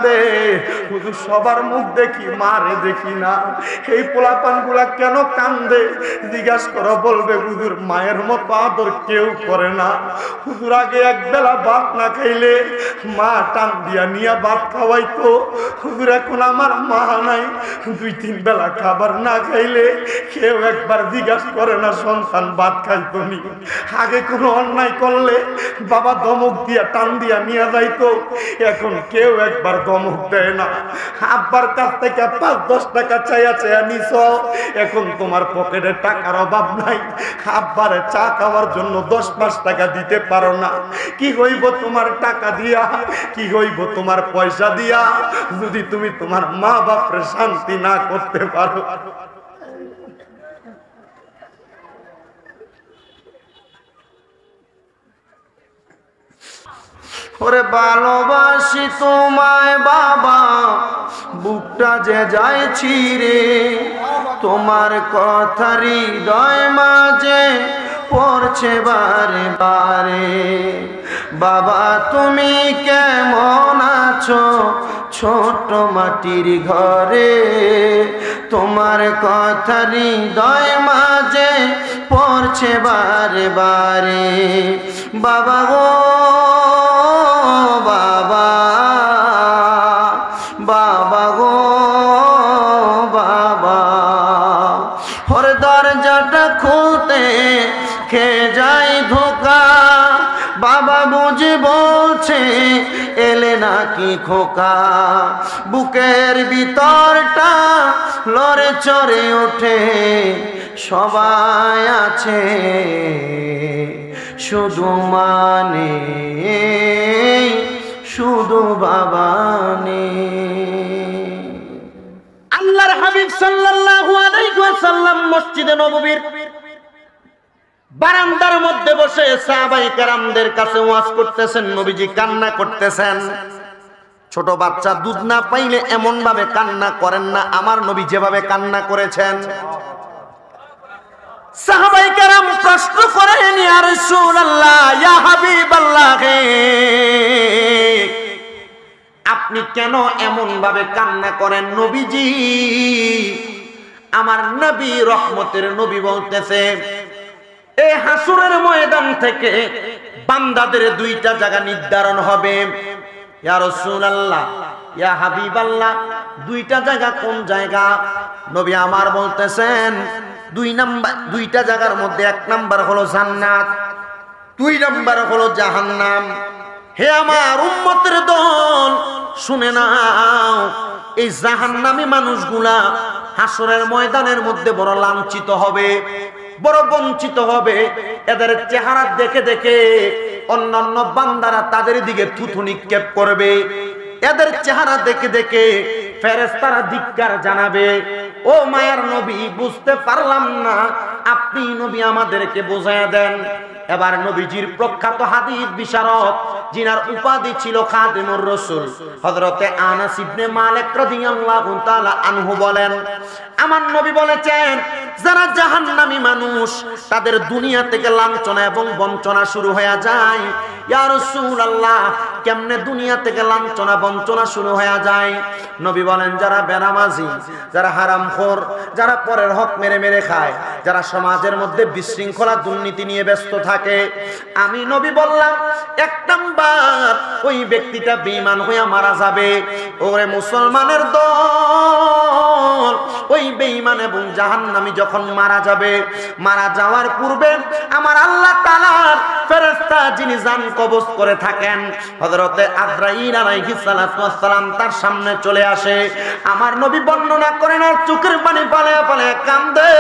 কান্দে, হুজুর সবার মুখ দেখি, মারে দেখি না। এই পোলাপানগুলা কেন কান্দে জিজ্ঞাসা করো, বলবে হুজুর মায়ের মতো আদর কেউ করে না। হুজুর আগে এক বেলা ভাত না খাইলে মা টান দিয়া নিয়া ভাত খাওয়াইতো। হুজুর এখন আমার মা নাই, 2-3 বেলা খাবার না খাইলে কেউ একবার জিজ্ঞাসা করে না সন্তান ভাত খাইতো নি। আগে কোনো অন্যায় করলে বাবা ধমক দিয়া টান দিয়া নিয়ে যাইতো, এখন কেউ একবার ধমক দেয় না। আব্বার কাছ থেকে 5-10 টাকা চাইয়া চাইয়া নিছ, এখন তোমার পকেটে টাকার অভাব নাই, আব্বারে চা খাওয়ার জন্য 10-5 টাকা দিতে পারো না। কি হইব তোমার টাকা দিয়া, কি হইব তোমার পয়সা দিয়া, যদি তুমি তোমার মা বাপরে শান্তি না করতে পারো। ওরে ভালোবাসি তোমায় বাবা, বুকটা যে যাইছি রে, তোমার কথা হৃদয় মাঝে পড়ছে বারে বারে। বাবা তুমি কেমন আছো ছোট মাটির ঘরে, তোমার কথা হৃদয় মাঝে পড়ছে বারে বারে। বাবা গো বাবা, বাবা গো বাবা, ওর দরজাটা খুলতে খেয়ে যাই ধোকা। বাবা বুঝে বলছে এলে নাকি খোকা, বুকের ভিতরটা লড়ে চড়ে ওঠে, সবাই আছে শুধু মানে শুধু বাবা নেই। আল্লাহর হাবিব সাল্লাল্লাহু আলাইহি ওয়াসাল্লাম মসজিদে নববীর বারান্দার মধ্যে বসে সাহাবায়ে কেরামদের কাছে ওয়াজ করতেছেন। নবীজি কান্না করতেছেন। ছোট বাচ্চা দুধ না পাইলে এমন ভাবে কান্না করেন না, আমার নবী যেভাবে কান্না করেছেন। সাহাবায়ে কেরাম প্রশ্ন করেন, ইয়া রাসূলুল্লাহ, ইয়া হাবিবাল্লাহ, আপনি কেন এমন ভাবে কান্না করেন? নবীজি, আমার নবী রহমতের নবী বলতেছে, এই হাসরের ময়দান থেকে বান্দাদের 2টা জায়গা নির্ধারণ হবে। ইয়া রাসূলুল্লাহ, ইয়া হাবিবাল্লাহ, 2টা জায়গা কোন জায়গা? নবী আমার বলতেছেন 2টা জায়গার মধ্যে 1 নাম্বার হলো জান্নাত, 2 নাম্বার হলো জাহান্নাম। হে আমার উম্মতের দল, শুনে নাও, এই জাহান্নামী মানুষগুলা হাসরের ময়দানের মধ্যে বড় লাঞ্ছিত হবে, বড় বঞ্চিত হবে। এদের চেহারা দেখে দেখে অন্যান্য বান্দারা তাদের দিকে থুথু নিক্ষেপ করবে। এদের চেহারা দেখে দেখে ফেরেশতারা ধিক্কার জানাবে। ও মায়ার নবী, বুঝতে পারলাম না, আপনি নবী আমাদেরকে বোঝায়া দেন। এবার নবীজির প্রখ্যাত হাদিস বিশারদ, যিনার উপাধি ছিল খাদিমুর রাসূল, হযরতে আনাস ইবনে মালিক রাদিয়াল্লাহু তাআলা আনহু বলেন, আমার নবী বলেছেন, যারা জাহান্নামী মানুষ তাদের দুনিয়া থেকে লাঞ্ছনা এবং বঞ্চনা শুরু হয়ে যায়। ইয়া রাসূলুল্লাহ, কেমনে দুনিয়া থেকে লাঞ্ছনা বঞ্চনা শুরু হয়ে যায়? নবী বলেন, যারা বেনামাজি, যারা হারামখোর, যারা পরের হক মেরে মেরে খায়, যারা সমাজের মধ্যে বিশৃঙ্খলা দুর্নীতি নিয়ে ব্যস্ত থাকে, আমি নবী বললাম 1 নাম্বার, ওই ব্যক্তিটা বেঈমান হয়ে মারা যাবে। ওরে মুসলমানের দল, ওই বেঈমান এবং জাহান্নামী যখন মারা যাবে, মারা যাওয়ার পূর্বে আমার আল্লাহ তাআলার ফেরেশতা যিনি জান কবজ করে থাকেন, হযরতে আজরাইল আলাইহিস সালাতু ওয়াস সালাম, তার সামনে চলে আসে। আমার নবী বর্ণনা করেন আর চোখের পানি পালায়া পালায়া কান্দে।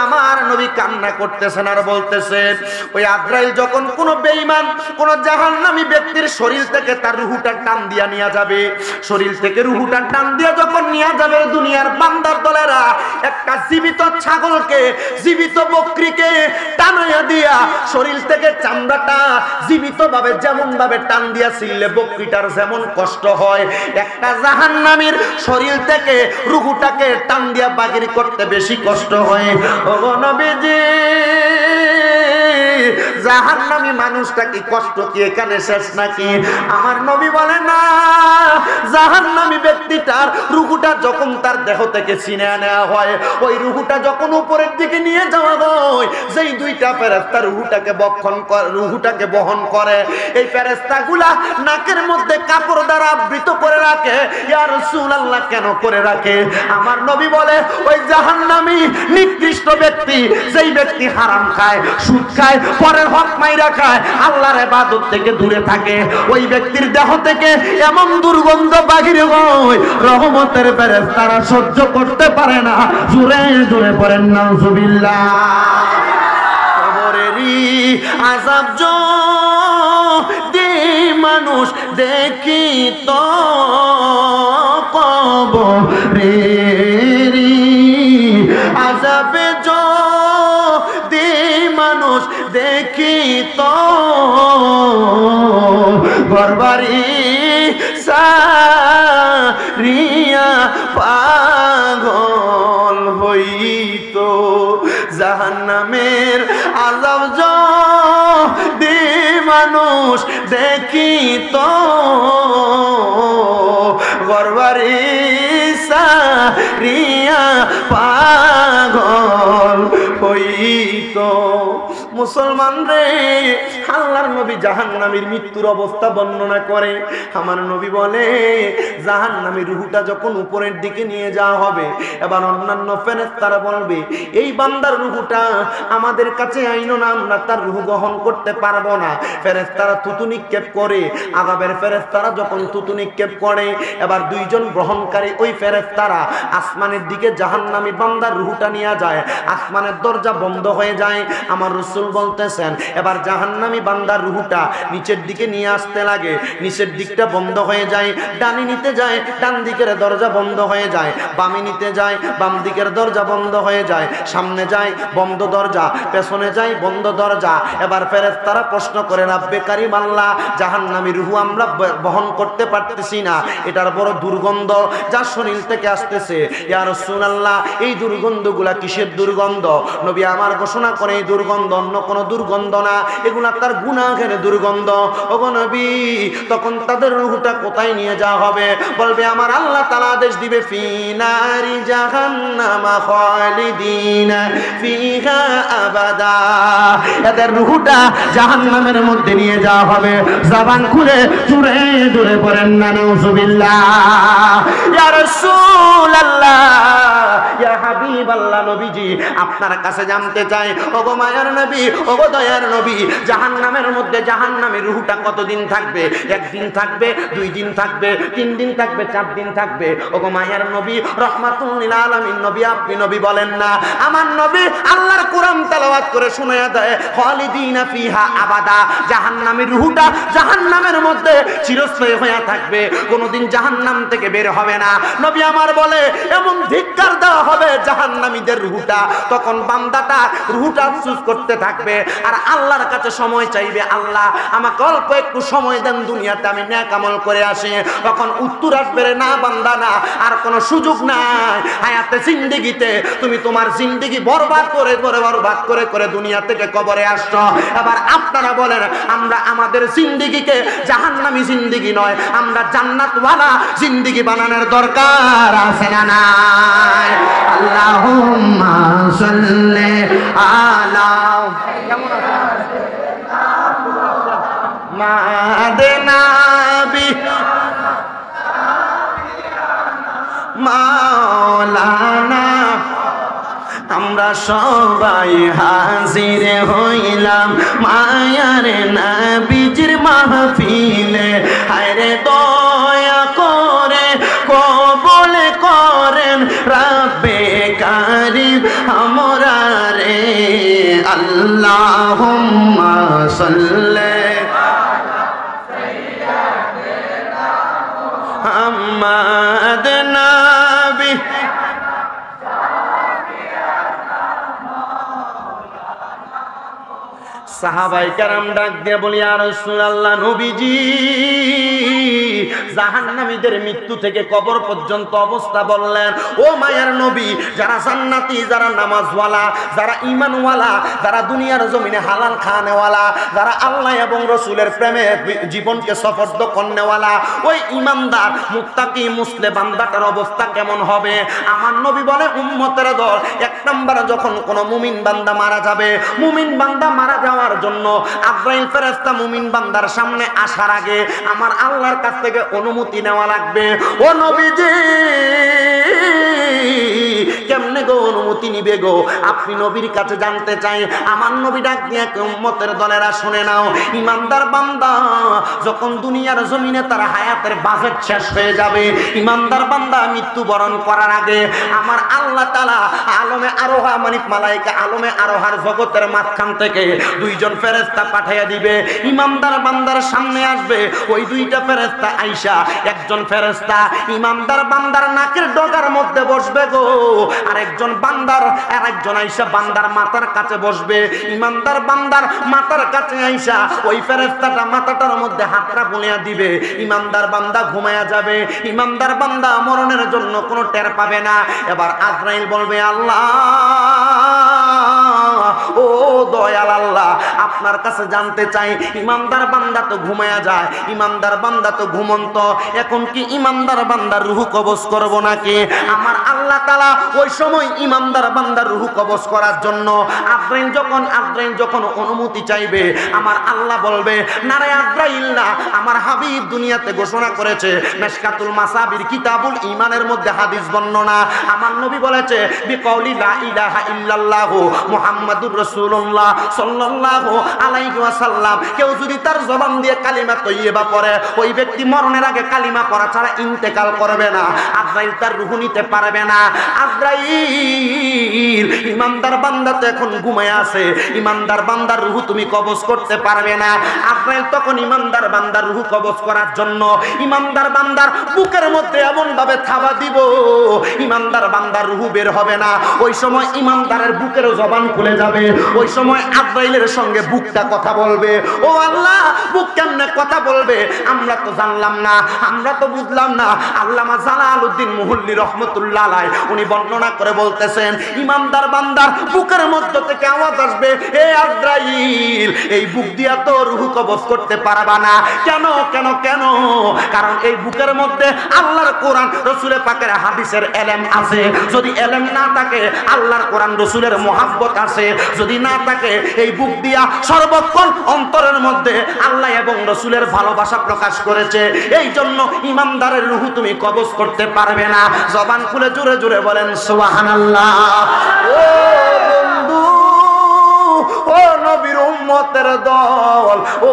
আমার নবী কান্না করতেছেন আর বলতেছেন, ওই আজরাইল যখন কোন বেঈমান, কোন জাহান্নামী ব্যক্তির শরীর থেকে তার রূহটা টান দিয়া নিয়ে যাবে, শরীর থেকে রূহটা টান দিয়া যখন নিয়ে যাবে, দুনিয়ার বান্দার দলেরা একটা জীবিত ছাগলকে, জীবিত বকরিকে টানাইয়া দিয়া শরীর থেকে চামড়াটা জীবিত ভাবে যেমন ভাবে টান দিয়া ছিললে বকরিটার যেমন কষ্ট হয়, একটা জাহান্নামীর শরীর থেকে রূহটাকে টান দিয়া বাগির করতে বেশি কষ্ট হয়। ওগো নবীজি, জাহান্নামী মানুষটা কি কষ্ট কি এখানে শেষ নাকি? আমার নবী বলে না, জাহান্নামী ব্যক্তিটার রুহুটা যখন তার দেহ থেকে ছিনে নেওয়া হয়, ওই রুহুটা যখন উপরের দিকে নিয়ে যাওয়া হয়, যেই দুইটা ফেরেশতা রুহুটাকে বহন করে, এই ফেরেশতাগুলা নাকের মধ্যে কাপড় দ্বারা আবৃত করে রাখে। ইয়া রাসূলুল্লাহ, কেন করে রাখে? আমার নবী বলে, ওই জাহান্নামী নিকৃষ্ট ব্যক্তি, যেই ব্যক্তি হারাম খায়, সুদ খায়, পরের হক মাইরা খায়, আল্লাহর ইবাদত থেকে দূরে থাকে, ওই ব্যক্তির দেহ থেকে এমন দুর্গন্ধ বাহির হয়, রহমতের ফেরেশতারা সহ্য করতে পারে না। জোরে জোরে পড়েন নাউজুবিল্লাহ। কবরেরই আযাব যদি মানুষ দেখি তো কবরেরই আযাবে যদি মানুষ দেখি তো ঘরবাড়ি সারিয়া পাগল হইতো। জাহান্নামের আযাব যদি মানুষ দেখি তো ঘরবাড়ি সারিয়া পাগল হইতো। মুসলমান রে, আল্লাহর নবী জাহান্নামীর মৃত্যুর অবস্থা বর্ণনা করে। আমার নবী বলে, জাহান্নামীর রূহটা যখন উপরের দিকে নিয়ে যাওয়া হবে, এবার অন্যান্য ফেরেশতারা বলবে, এই বান্দার রূহটা আমাদের কাছে আইনো না, আমরা তার রূহ গ্রহণ করতে পারবো না। ফেরেশতারা থুতু নিক্ষেপ করে, আযাবের ফেরেশতারা যখন থুতু নিক্ষেপ করে, এবার দুইজন গ্রহণকারী ওই ফেরেশতারা আসমানের দিকে জাহান্নামী বান্দার রূহটা নিয়ে যায়। আসমানের দরজা বন্ধ হয়ে যায়। আমার রাসূল বলতেছেন, এবার জাহান্নামী বান্দার রূহটা নিচের দিকে নিয়ে আসতে লাগে, নিচের দিকটা বন্ধ হয়ে যায়। ডানে নিতে যায়, ডান দিকের দরজা বন্ধ হয়ে যায়। বামে নিতে যায়, বাম দিকের দরজা বন্ধ হয়ে যায়। সামনে যায়, বন্ধ দরজা, পেছনে যায়, বন্ধ দরজা। এবার ফেরেশতারা প্রশ্ন করে, রাব্বে কারীম আল্লাহ, জাহান্নামী রূহ আমরা বহন করতে পারতেছি না, এটার বড় দুর্গন্ধ যার শরীর থেকে আসতেছে। ইয়া রাসূলুল্লাহ, এই দুর্গন্ধগুলা কিসের দুর্গন্ধ? নবী আমার ঘোষণা করে, এই দুর্গন্ধ অন্য কোনো দুর্গন্ধ না, এগুলা তার গুনাহের দুর্গন্ধ। ওগো নবী, তখন তাদের রূহটা কোথায় নিয়ে যাওয়া হবে? বলবে, আমার আল্লাহ তাআলা আদেশ দিবে, ফি নারি জাহান্নামা খালিদিনা ফিহা আবাদা। এদের রূহটা জাহান্নামের মধ্যে নিয়ে যাওয়া হবে। জবান খুলে জোরে জোরে পড়েন না নাউজুবিল্লাহ। ইয়া রাসূলুল্লাহ, ইয়া হাবিবাল্লাহ, নবীজি আপনার কাছে জানতে চাই, ওগো মায়ার নবী, ওগো দয়ার নবী, জাহান্নামের মধ্যে জাহান্নামের রূহটা কতদিন থাকবে? একদিন থাকবে, 2 দিন থাকবে, 3 দিন থাকবে, 4 দিন থাকবে? ওগো মায়ার নবী, রাহমাতুল লিল আলামিন নবী, আপনি নবী বলেন না? আমার নবী আল্লাহর কোরআন তেলাওয়াত করে শুনায়া দেয়, খালিদিনা ফিহা আবাদা, জাহান্নামের রূহটা জাহান্নামের মধ্যে চিরস্থায়ী হয়ে থাকবে, কোনোদিন জাহান্নাম থেকে বের হবে না। নবী আমার বলে, এমন ধিক্কার দেওয়া হবে জাহান্নামীদের রূহটা, তখন বান্দাটা রূহটা আফসোস করতে থাকবে আর আল্লাহর কাছে সময় চাইবে, আল্লাহ আমাকে অল্প একটু সময় দেন, দুনিয়াতে আমি নেক আমল করে আসি। তখন উত্তর আসবে, না বান্দা না, আর কোনো সুযোগ নাই। হায়াতে জিন্দেগিতে তুমি তোমার জিন্দেগি বরবাদ করে দুনিয়া থেকে কবরে আসছো। এবার আপনারা বলেন, আমরা আমাদের জিন্দেগিকে জাহান্নামী জিন্দেগি নয়, আমরা জান্নাতওয়ালা জিন্দেগি বানানোর দরকার আছে না নাই? আল্লাহুম্মা সাল্লি আলা মাদনাবি মাওলানা। আমরা সবাই হাজির হইলাম মায়ার নবীজির মাহফিলে, হায়রে দয়া করে কবুল করেন রাব্বে কারীম আমরা রে। আল্লাহুম্মা সাল্লি মুহাম্মদ নবী সাহাবায়ে কেরাম ডাক দিয়ে বলি, ইয়া রাসূলুল্লাহ, নবীজি জাহান্নামীদের মৃত্যু থেকে কবর পর্যন্ত অবস্থা বললেন। ও মায়ের নবী, যারা জান্নাতি, যারা নামাজওয়ালা, যারা ঈমানওয়ালা, যারা দুনিয়ার জমিনে হালাল খানেওয়ালা, যারা আল্লাহ এবং রাসূলের প্রেমে জীবনকে সফর্দ করনেওয়ালা, ওই ঈমানদার মুত্তাকি মুসলিম বান্দাটার অবস্থা কেমন হবে? আমার নবী বলে উম্মতের দল, এক নাম্বার যখন কোন মুমিন বান্দা মারা যাবে, মুমিন বান্দা মারা যাওয়ার জন্য আজরাইল ফেরেশতা মুমিন বান্দার সামনে আসার আগে আমার আল্লাহর কাছ থেকে অনুমতি নেওয়া লাগবে। ও নবীজি, কেমনে গো অনুমতি নিবে গো? আপনি নবীর কাছে জানতে চাই। আমার নবী ডাক দিয়ে উম্মতের দলেরা শুনে নাও, ইমানদার বান্দা যখন দুনিয়ার জমিনে তার হায়াতের বাজেট শেষ হয়ে যাবে, ইমানদার বান্দা মৃত্যুবরণ করার আগে আমার আল্লাহ তাআলা আলমে আরোহা মানিক মালাইকা আলমে আরোহার জগতের মাঝখান থেকে দুইজন ফেরেশতা পাঠিয়ে দিবে। ইমানদার বান্দার সামনে আসবে ওই দুইটা ফেরেশতা আইসা, একজন ফেরেশতা ইমানদার বান্দার নাকের ডগার মধ্যে বসবে গো, আর একজন বান্দার আর একজন আইসা বান্দার মাথার কাছে বসবে। ইমানদার বান্দার মাথার কাছে আইসা ওই ফেরেশতাটা মাথাটার মধ্যে হাতটা বুলিয়ে দিবে। ইমানদার বান্দা ঘুমায়া যাবে। ইমানদার বান্দা মরণের জন্য কোনো টের পাবে না। এবার আজরাইল বলবে, আল্লাহ ও দয়াল আল্লাহ, আপনার কাছে জানতে চাই, ইমানদার বান্দা তো ঘুমায়া যায়, ইমানদার বান্দা তো ঘুমন্ত, এখন কি ইমানদার বান্দার রূহ কবজ করব নাকি? আমার আল্লাহ তাআলা ওই সময় ইমানদার বান্দার রূহ কবজ করার জন্য আজরাইল যখন অনুমতি চাইবে, আমার আল্লাহ বলবে, না রে আজরাইল না, আমার হাবিব দুনিয়াতে ঘোষণা করেছে, মিশকাতুল মাসাবির কিতাবুল ঈমানের মধ্যে হাদিস বর্ণনা, আমার নবী বলেছে, বিকাউলি লা ইলাহা ইল্লাল্লাহু মুহাম্মাদুর রাসূলুল্লাহ সাল্লাল্লাহু আলাইহি ওয়াসাল্লাম, কেউ যদি তার জবান দিয়ে কালিমা তৈয়বা পড়ে, ওই ব্যক্তি মরণের আগে কালিমা পড়া ছাড়া ইন্তেকাল করবে না, আজরাইল তার রূহ নিতে পারবে না। আজরাইল, ইমানদার বান্দা তো এখন ঘুমায় আছে, ইমানদার বান্দার রূহ তুমি কবজ করতে পারবে না। আজরাইল তখন ইমানদার বান্দার রূহ কবজ করার জন্য ইমানদার বান্দার বুকের মধ্যে এমন ভাবে থাবা দিব, ইমানদার বান্দার রূহ বের হবে না। ওই সময় ইমানদারের বুকের জবান খুলে যাবে, ওই সময় আজরাইলের সঙ্গে বুকটা কথা বলবে। ও আল্লাহ, বুক কেমনে কথা বলবে? আমরা তো জানলাম না, আমরা তো বুঝলাম না। আল্লামা জালালউদ্দিন মুহুল্লি রহমতুল্লাহ আলাইহি উনি বর্ণনা করে বলতেছেন, ইমানদার বান্দার বুকের মধ্য থেকে আওয়াজ আসবে, হে আজরাইল, এই বুক দিয়া তো রূহ কবজ করতে পারবা না। কেন কেন কেন? কারণ এই বুকের মধ্যে আল্লাহর কোরআন রাসূলের পাকের হাদিসের এলেম আছে। যদি এলেম না থাকে, আল্লাহর কোরআন রাসূলের মুহাব্বত আছে যদি না থাকে, এই বুক দিয়া সর্বক্ষণ অন্তরের মধ্যে আল্লাহ এবং রাসূলের ভালোবাসা প্রকাশ করেছে। এই জন্য ইমানদারের রূহ তুমি কবজ করতে পারবে না। জবান খুলে জোরে জোরে বলেন সুবহানাল্লাহ। ও বন্ধু, ও নবীর উম্মতের দল, ও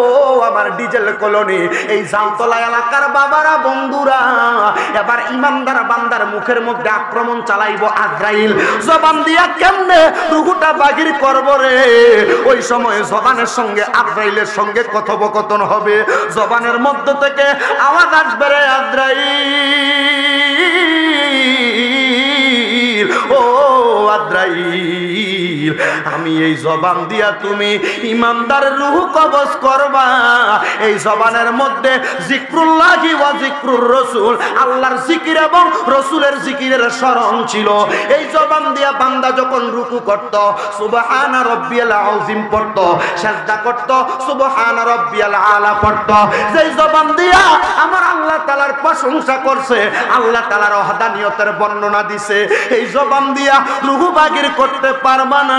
আমার ডিজেল কলোনি, এই জামতলা এলাকার বাবারা, বন্ধুরা, এবার ইমানদার বান্দার মুখের মধ্যে আক্রমণ চালাইবো আজরাইল। জবান দিয়া কেমনে রূহটা বাগির করব রে? ওই সময় জবানের সঙ্গে আজরাইলের সঙ্গে কথোপকথন হবে। জবানের মধ্য থেকে আওয়াজ আসবে, রে আজরাইল, ও আজরাইল, আমি এই জবান দিয়া তুমি ইমানদারের রূহ কবজ করবা। এই জবানের মধ্যে জিক্রুল্লাহি ওয়া জিক্রুর রাসূল, আল্লাহর জিকির এবং রাসূলের জিকিরের স্মরণ ছিল। এই জবান দিয়া বান্দা যখন রুকু করত, সুবহানা রাব্বিয়াল আযীম পড়ত, সিজদা করত, সুবহানা রাব্বিয়াল আলা পড়ত। যেই জবান দিয়া আমার আল্লাহ তাআলার প্রশংসা করছে, আল্লাহ তাআলার ওয়াহদানিয়তের বর্ণনা দিছে, এই জবান দিয়া রূহ বাগির করতে পারবা না।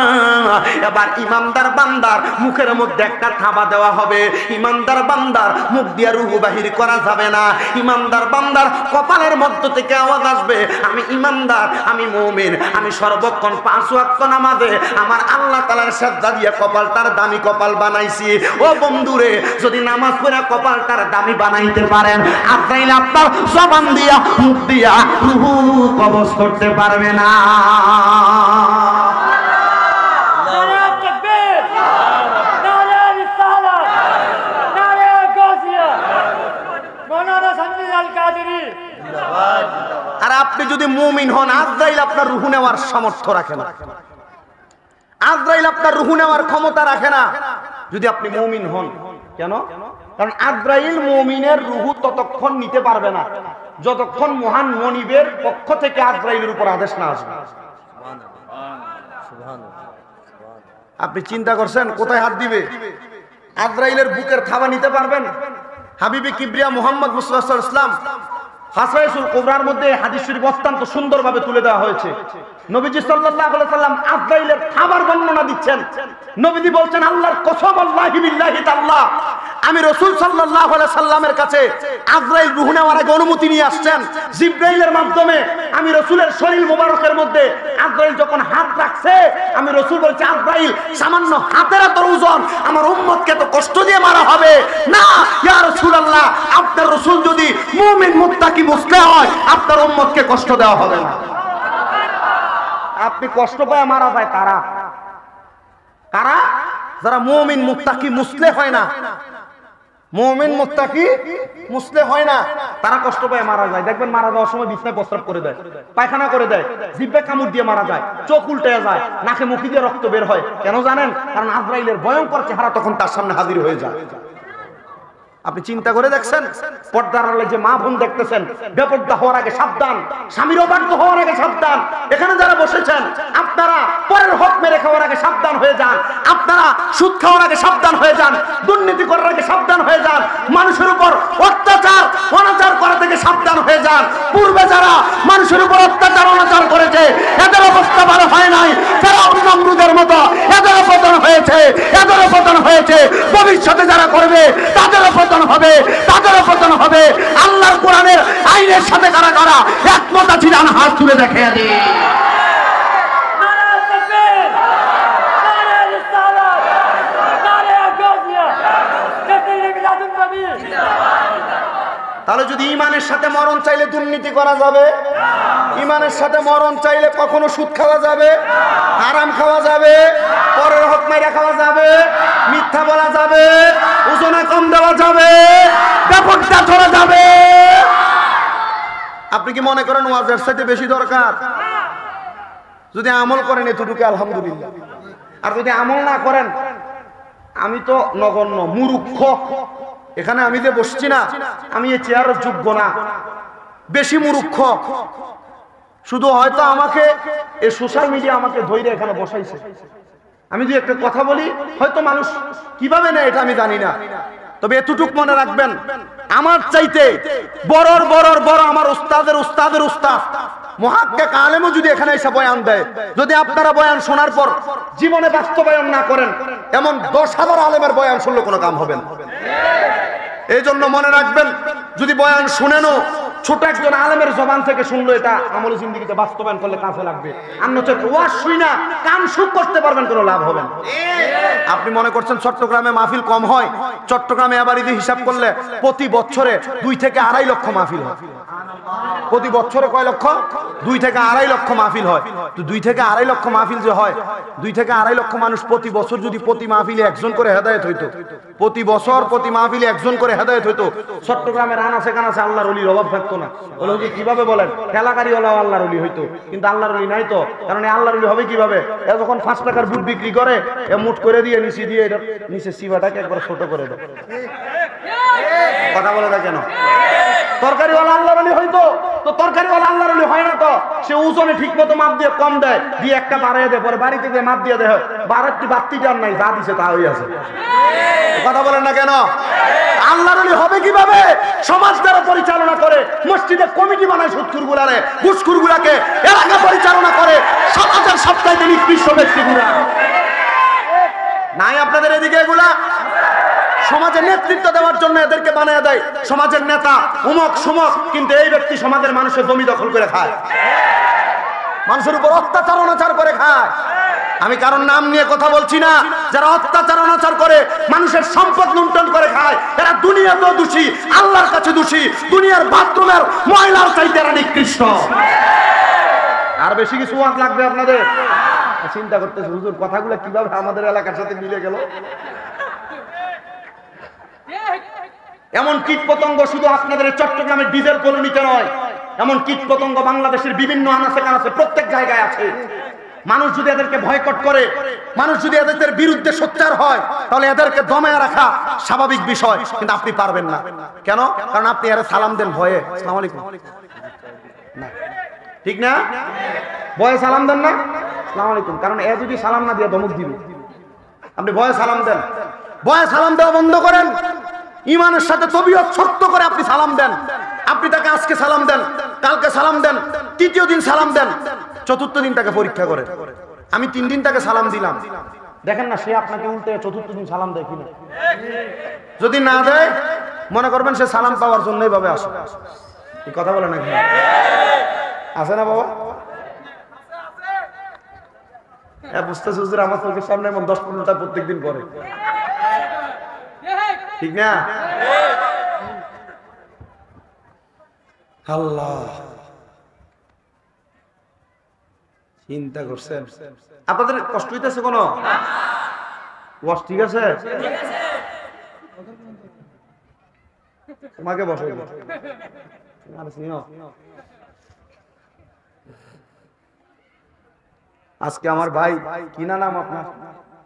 এবার ইমানদার বান্দার মুখের মধ্যে একটা থাবা দেওয়া হবে। ইমানদার বান্দার মুখ দিয়া রূহ বাহির করা যাবে না। ইমানদার বান্দার কপালের মধ্য থেকে আওয়াজ আসবে, আমি ইমানদার, আমি মুমিন, আমি সর্বক্ষণ 5 ওয়াক্ত নামাজে আমার আল্লাহ তাআলার সিজদা দিয়ে কপালটার দামি কপাল বানাইছি। ও বন্ধুরে, যদি নামাজ পড়ে কপালটার দামি বানাইতে পারেন, আজরাইল আপনার জবান দিয়া মুখ দিয়া রূহ কবজ করতে পারবে না। আর আপনি যদি মুমিন হন, আজরাইল আপনার রূহ নেওয়ার সামর্থ্য রাখে না, আজরাইল আপনার রূহ নেওয়ার ক্ষমতা রাখে না, যদি আপনি মুমিন হন। কেন? কারণ আজরাইল মুমিনের রূহ ততক্ষণ নিতে পারবে না যতক্ষণ মহান মনিবের পক্ষ থেকে আজরাইলের উপর আদেশ না আসবে। আপনি চিন্তা করছেন কোথায় হাত দিবে? আজরাইলের বুকের থাবা নিতে পারবেন? হাবিবি কিবরিয়া মুহাম্মদ মুস্তাফা সাল্লাল্লাহু আলাইহি ওয়াসাল্লাম হাসাইসুল কুবরার মধ্যে হাদিস শরীফ অত্যন্ত সুন্দরভাবে তুলে দেওয়া হয়েছে। নবীজি সাল্লাল্লাহু আলাইহি সাল্লাম আজরাইলের খাবার বর্ণনা দিচ্ছেন। নবীজি বলছেন, আল্লাহর কসম, আল্লাহি বিল্লাহি তাআলা, আমি রাসূল সাল্লাল্লাহু আলাইহি সাল্লামের কাছে আজরাইল রূহ নেওয়ার আগে অনুমতি নিয়ে আসছেন জিবরাইলের মাধ্যমে। আমি রাসূলের শরীর মোবারকের মধ্যে আজরাইল যখন হাত রাখছে, আমি রাসূল বলছি, আজরাইল সামান্য হাতের এত ওজন, আমার উম্মতকে তো কষ্ট দিয়ে মারা হবে না। ইয়া রাসূলুল্লাহ, আপনার রাসূল যদি মুমিন মুত্তাকি মুসলিম হয়, আপনার উম্মতকে কষ্ট দেওয়া হবে না। আপনি কষ্ট পায় মারা যায় কারা? কারা? যারা মুমিন মুত্তাকি মুসলিম হয় না। মুমিন মুত্তাকি মুসলিম হয় না, তারা কষ্ট পায় মারা যায়। দেখবেন মারা যাওয়ার সময় বিছনায় প্রস্রাব করে দেয়, পায়খানা করে দেয়, জিহ্বায় কামড় দিয়ে মারা যায়, চোখ উল্টে যায়, নাকে মুখে দিয়ে রক্ত বের হয়। কেন জানেন? কারণ আজরাইলের ভয়ঙ্কর চেহারা তখন তার সামনে হাজির হয়ে যায়। আপনি চিন্তা করে দেখছেন? পর্দার আড়ালে যে মা বোন দেখতেছেন, বেপর্দা হওয়ার আগে সাবধান, স্বামীর অবাধ্য হওয়ার আগে সাবধান। এখানে যারা বসেছেন, আপনারা পরের হক মেরে খাওয়ার আগে সাবধান হয়ে যান, আপনারা সুদ খাওয়ার আগে সাবধান হয়ে যান, দুর্নীতি করার আগে সাবধান হয়ে যান, মানুষের উপর অত্যাচার অনাচার করা থেকে সাবধান হয়ে যান। পূর্বে যারা মানুষের উপর অত্যাচার অনাচার করেছে, এদের অবস্থা ভালো হয় নাই, ফেরাউন নমরুদের মতো এদেরও পতন হয়েছে, এদেরও পতন হয়েছে। ভবিষ্যতে যারা করবে তাদেরও পতন হবে, তাদেরও পতন হবে। আল্লাহর কোরআনের আইনের সাথে কারা কারা একমত আছি, জান হাত তুলে দেখিয়ে দিই। তাহলে যদি ইমানের সাথে মরণ চাইলে দুর্নীতি করা যাবে? ইমানের সাথে মরণ চাইলে কখনো সুদ খাওয়া যাবে, হারাম খাওয়া যাবে, পরের হক মেরে খাওয়া যাবে, মিথ্যা বলা যাবে, ওজনে কম দেওয়া যাবে, বেপরদা চলা যাবে। আপনি কি মনে করেন ওয়াজের সাথে বেশি দরকার? যদি আমল করেন এতটুকু আলহামদুলিল্লাহ, আর যদি আমল না করেন, আমি তো নগণ্য মূর্খ। এখানে আমি যে বসছি না, আমি এই চেয়ারের যোগ্য না, বেশি মূর্খ। শুধু হয়তো আমাকে এই সোশ্যাল মিডিয়া আমাকে ধৈর্য এখানে বসাইছে। আমি যদি একটা কথা বলি, হয়তো মানুষ কিভাবে নেয় এটা আমি জানি না। তবে এতটুক মনে রাখবেন, আমার চাইতে বড় আমার উস্তাদের উস্তাদের উস্তাদ মুহাক্কিক আলেমও যদি এখানে এসে বয়ান দেয়, যদি আপনারা বয়ান শোনার পর জীবনে বাস্তবায়ন না করেন, এমন 10,000 আলেমের বয়ান শুনলে কোনো কাম হবে না। এই জন্য মনে রাখবেন, যদি বয়ান শুনেনও ছোট একজন আলেমের জবান থেকে শুনলো, এটা আমল জিন্দেগিতে বাস্তবায়ন করলে কাজে লাগবে। অন্যথা ওয়াজ শুই না কান সুখ করতে পারবেন, কোনো লাভ হবে না। আপনি মনে করছেন চট্টগ্রামে মাহফিল কম হয়? চট্টগ্রামে আবার ঈদে হিসাব করলে প্রতি বছরে 2 থেকে 2.5 লক্ষ মাহফিল হয়। প্রতি বছরে কয় লক্ষ? 2 থেকে 2.5 লক্ষ মাহফিল হয়। তো 2 থেকে 2.5 লক্ষ মাহফিল যে হয়, 2 থেকে 2.5 লক্ষ মানুষ প্রতি বছর যদি প্রতি মাহফিলে একজন করে হেদায়েত হইতো, প্রতি বছর প্রতি মাহফিলে একজন করে হেদায়েত হইতো, চট্টগ্রামের আনাচে কানাচে আল্লাহর ওলির অভাব থাকতো না। বলে যে কিভাবে বলেন, খেলাকারী ওলাও আল্লাহর ওলি হইতো, কিন্তু আল্লাহর ওলি নাই তো। কারণ আল্লাহর ওলি হবে কিভাবে? এ যখন 5 টাকার বুট বিক্রি করে, এ মুঠ করে দিয়ে নিচে দিয়ে এটা নিচে সিবাটাকে একবার ছোট করে দেয়। কথা বলে না কেন? তরকারিওয়ালা আল্লাহর ওলি হইতো, তো তরকারিওয়ালা আল্লাহর ওলি হয় না তো। সে ওজনে ঠিক মতো মাপ দিয়ে কম দেয়, দিয়ে একটা বাড়াইয়া দেয়, পরে বাড়িতে গিয়ে মাপ দিয়ে দেয়, বাড়াচ্ছি বাড়তিটা আর নাই, যা দিছে তা হয়ে আছে। কথা বলেন না কেন? আল্লাহর ওলি হবে কিভাবে? সমাজ দ্বারা পরিচালনা করে, মসজিদে কমিটি বানায়, সুদখোর গুলারে ঘুষখোর গুলাকে এলাকা পরিচালনা করে, সমাজের সবচাইতে নিকৃষ্ট ব্যক্তিগুলা নাই আপনাদের এদিকে। এগুলা সমাজের নেতৃত্ব দেওয়ার জন্য এদেরকে বানিয়ে দেয় সমাজের নেতা, উমক সুমক, কিন্তু এই ব্যক্তি সমাজের মানুষের জমি দখল করে খায়, মানুষের উপর অত্যাচার অনাচার করে খায়। আমি কারণ নাম নিয়ে কথা বলছি না। যারা অত্যাচার অনাচার করে মানুষের সম্পদ লুণ্ঠন করে খায়, এরা দুনিয়াতেও দোষী, আল্লাহর কাছে দোষী। দুনিয়ার বাথরুমের ময়লার চাইতে এরা নিকৃষ্ট। আর বেশি কিছু ওয়াজ লাগবে আপনাদের? চিন্তা করতেছে, হুজুর কথাগুলো কিভাবে আমাদের এলাকার সাথে মিলে গেল। এমন কীট পতঙ্গ শুধু আপনাদের চট্টগ্রামের ডিজেল কলোনিতে নয়, এমন কীট পতঙ্গ বাংলাদেশের বিভিন্ন আনাচে কানাচে প্রত্যেক জায়গায় আছে। মানুষ যদি এদেরকে বয়কট করে, মানুষ যদি এদের বিরুদ্ধে সোচ্চার হয়, তাহলে এদেরকে দমায় রাখা স্বাভাবিক বিষয়, কিন্তু আপনি পারবেন না। কেন? কারণ আপনি এর সালাম দেন ভয়ে। আসসালামু আলাইকুম না, ঠিক না? ভয়ে সালাম দেন না আসসালামু আলাইকুম, কারণ এ যদি সালাম না দিয়ে ধমক দিবে। আপনি ভয়ে সালাম দেন, ভয়ে সালাম দেওয়া বন্ধ করেন। ইমানের সাথে তবিয়ত শক্ত করে আপনি সালাম দেন। আপনি তাকে আজকে সালাম দেন, কালকে সালাম দেন, তৃতীয় দিন সালাম দেন, চতুর্থ দিন তাকে পরীক্ষা করেন। আমি 3 দিন তাকে সালাম দিলাম, দেখেন না সে আপনাকে উল্টে চতুর্থ দিন সালাম দেয় কিনা। যদি না দেয়, মনে করবেন সে সালাম পাওয়ার জন্য এইভাবে আসে। এই কথা বলে নাকি আছে না বাবা? বুঝতেছে হুজুর, আমার চোখের সামনে এমন 10-15টা প্রত্যেকদিন করে, ঠিক না? আল্লাহ, চিন্তা করছেন? আপনাদের কষ্ট হইতেছে কোন? ঠিক আছে, তোমাকে বসে আজকে আমার ভাই, কি না নাম আপনার?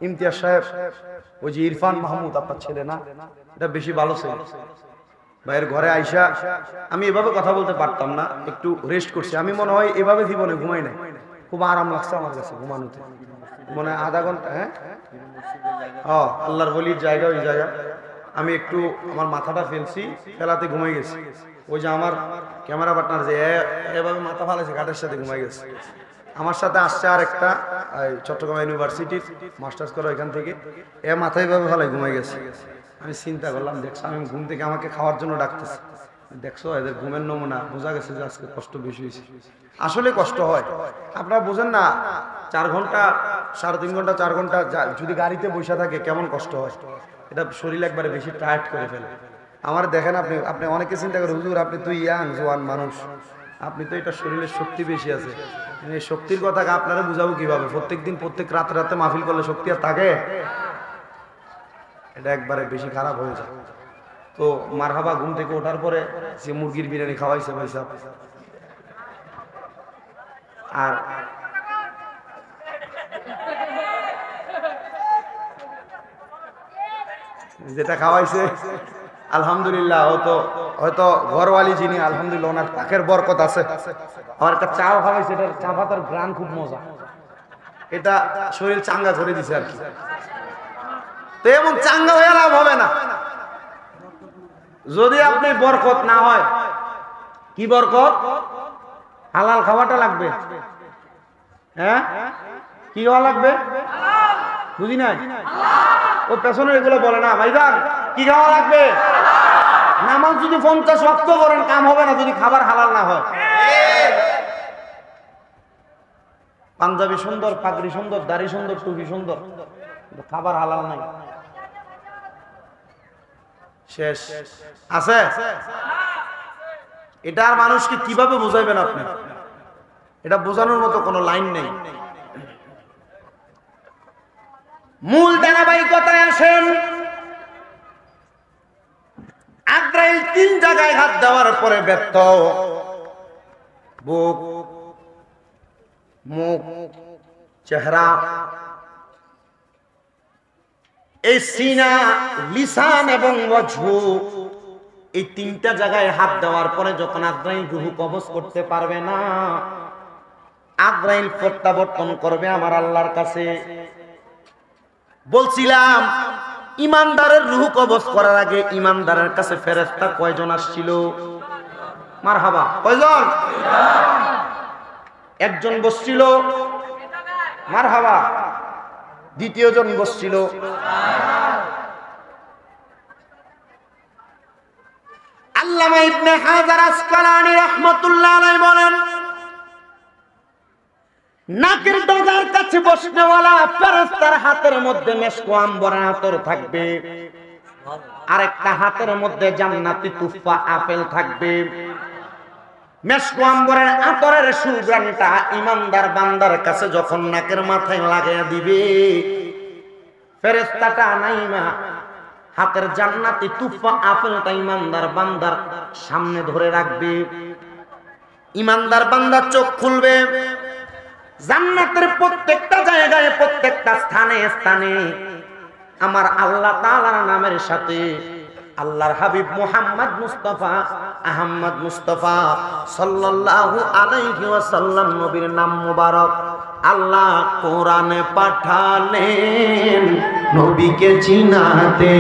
ইমতিয়াজ সাহেব, ওই যে ইরফান মাহমুদ আপনার ছেলে না, এটা বেশি ভালো ছিল। ভাইয়ের ঘরে আইসা আমি এভাবে কথা বলতে পারতাম না, একটু রেস্ট করছি। আমি মনে হয় এভাবে জীবনে ঘুমাই নাই, খুব আরাম লাগছে আমার কাছে ঘুমানোতে, মনে হয় আধা ঘন্টা। হ্যাঁ, আল্লাহর ওলির জায়গা, ওই জায়গা আমি একটু আমার মাথাটা ফেলছি, ফেলাতে ঘুমাই গেছি। ওই যে আমার ক্যামেরা পার্টনার যে এভাবে মাথা ফালাইছে, ঘাটের সাথে ঘুমাই গেছে। আমার সাথে আসছে আর একটা চট্টগ্রাম ইউনিভার্সিটির মাস্টার্স করা, এখান থেকে মাথায় ভাবে ফেলাই ঘুমাই গেছে। আমি চিন্তা করলাম, দেখছো আমি ঘুম থেকে আমাকে খাওয়ার জন্য ডাকতেছি, দেখছো এদের ঘুমের নমুনা, বোঝা গেছে যে আজকে কষ্ট বেশি হয়েছে। আসলে কষ্ট হয়, আপনারা বোঝেন না। 4 ঘন্টা, 3.5 ঘন্টা, 4 ঘন্টা যদি গাড়িতে বসে থাকে কেমন কষ্ট হয়, এটা শরীর একবারে বেশি টায়ার্ড করে ফেলে। আমার দেখেন, আপনি অনেকে চিন্তা করেন হুজুর আপনি তো ইয়াং জোয়ান মানুষ, আপনি তো এটা শরীরের শক্তি বেশি আছে। এই শক্তির কথা আপনারা বুঝাবো কিভাবে? প্রত্যেকদিন প্রত্যেক রাতে মাহফিল করলে শক্তি আর থাকে? এটা একবারে বেশি খারাপ হয়ে যায়। তো মারহাবা, ঘুম থেকে ওঠার পরে যে মুরগির বিরিয়ানি খাওয়াইছে ভাই সাহেব, আর যেটা খাওয়াইছে আলহামদুলিল্লাহ, হয়তো ঘরওয়ালি যিনি, আলহামদুলিল্লাহ ওনার পাকের বরকত আছে। আর একটা চাও খাওয়াইছে, এটার চা পাতার গ্রান খুব মজা, এটা শরীর চাঙ্গা করে দিছে আর কি। তো এমন চাঙ্গা হয়ে লাভ হবে না যদি আপনি বরকত না হয়। কি বরকত? হালাল খাওয়াটা লাগবে। হ্যাঁ, কি খাওয়া লাগবে? বুঝি নাই, ও পেছনের এগুলো বলে না ভাইজান, কি খাওয়া লাগবে? নামাজ যদি 50 ওয়াক্ত করেন কাম হবে না যদি খাবার হালাল না হয়। পাঞ্জাবি সুন্দর, পাগড়ি সুন্দর, দাড়ি সুন্দর, টুপি সুন্দর, খাবার হালাল নাই, শেষ। আছে এটা আর মানুষকে কিভাবে বুঝাইবেন আপনি? এটা বোঝানোর মতো কোনো লাইন নেই। মূল ধারাবাহিকতায় আসেন। আজরাইল 3 জায়গায় হাত দেওয়ার পরে ব্যর্থ। বুক, মুখ, চেহারা, এই সিনা, লিসান এবং ওয়াজহু, এই 3টা জায়গায় হাত দেওয়ার পরে যখন আজরাইল রূহ কবজ করতে পারবে না, আজরাইল প্রত্যাবর্তন করবে আমার আল্লাহর কাছে। বলছিলাম ইমানদারের রূহ কবজ করার আগে ইমানদারের কাছে ফেরেশতা কয়জন আসছিল? মারহাবা, কয়জন? একজন বসছিল, মারহাবা। দ্বিতীয় জন বসছিল, আল্লামা ইবনে হাজার আসকালানী রাহমাতুল্লাহ আলাইহি বলেন, নাকের ডগার কাছে বসনেওয়ালা ফেরেশতার হাতের মধ্যে মেশক আম্বরের আতর থাকবে, আরেকটা হাতের মধ্যে জান্নাতি তুফা আপেল থাকবে। মেশক আম্বরের আতরের সুগন্ধটা ইমানদার বান্দার কাছে যখন নাকের মাথায় লাগাইয়া দিবে, ফেরেশতাটা নাইমা হাতের জান্নাতি তুফা আপেলটা ইমানদার বান্দার সামনে ধরে রাখবে। ইমানদার বান্দা চোখ খুলবে, জান্নাতের প্রত্যেকটা জায়গায় প্রত্যেকটা স্থানে স্থানে আমার আল্লাহ তাআলার নামের সাথে আল্লাহর হাবিব মুহাম্মদ মুস্তাফা আহমদ মুস্তাফা সাল্লাল্লাহু আলাইহি ওয়াসাল্লাম নবীর নাম মুবারক আল্লাহ কোরআনে পাঠালেন নবীকে চিনাতে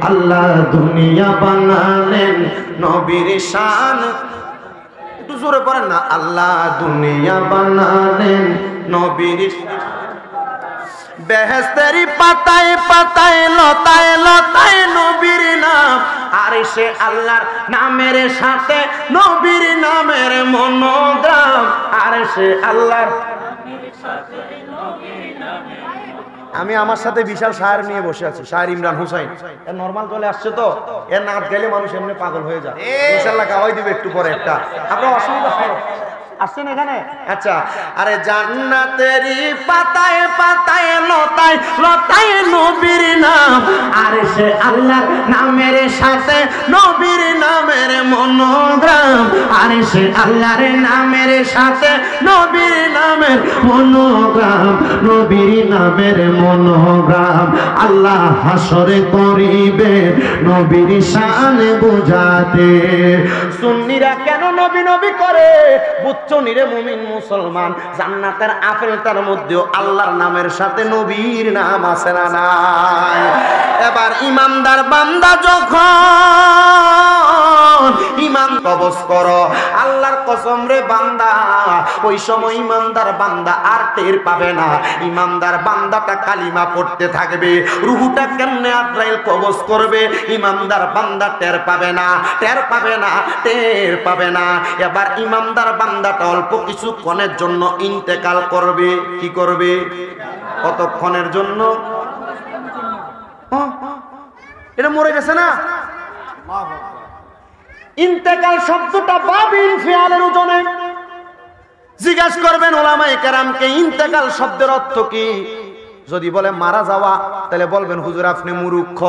আল্লাহ দুনিয়া বানালেন নবীর শান একটু জোরে পড়েন না আল্লাহ দুনিয়া বানালেন নবীর বেহেশতের পাতায় পাতায় লতায় লতায় নবীর নাম আর সে আল্লাহর নামের সাথে নবীর নামের মনোগ্রাম আর সে আল্লাহর আমি আমার সাথে বিশাল শায়ের নিয়ে বসে আছি শায়ের ইমরান হুসাইন এর নরমাল চলে আসছে তো এর নাচ গেলে মানুষ এমনি পাগল হয়ে যায় ইনশাআল্লাহ গাওয়াই দিবে একটু পরে একটা আপনারা অসুবিধা হয় আসছেন এখানে আচ্ছা আরে জান্নাতেরই পাতায় পাতায় লতায় লতায় নবীর নাম আর সে আল্লাহর নামের সাথে নবীর নামের মনোগ্রাম আর সে আল্লাহর নামের সাথে নবীর নামের মনোগ্রাম নবীর নামের মনোগ্রাম আল্লাহ হাসরে করিবে নবীর শান বুঝাতে সুন্নিরা কেন নবী নবী করে বুচ্চনিরে মুমিন মুসলমান জান্নাতের আপেল তার মধ্যেও আল্লাহর নামের সাথে নবীর নাম আছে না নাই এবার ইমানদার বান্দা যখন ইমান কবজ করো আল্লাহর কসম রে বান্দা ওই সময় ইমানদার বান্দা আর টের পাবে না ইমানদার বান্দাটা কালিমা পড়তে থাকবে রুহুটা কেমনে আজরাইল কবজ করবে ইমানদার বান্দা টের পাবে না টের পাবে না টের পাবে না এবার ইমানদার বান্দাটা অল্প কিছুক্ষণের জন্য ইন্তেকাল করবে কি করবে কতক্ষণের জন্য এটা মরে গেছে না ইন্তেকাল শব্দটা বাবিল ফিআলের ওজনে জিজ্ঞাসা করবেন উলামায়ে কেরামকে ইন্তেকাল শব্দের অর্থ কি যদি বলে মারা যাওয়া তাহলে বলবেন হুজুর আপনি মূর্খ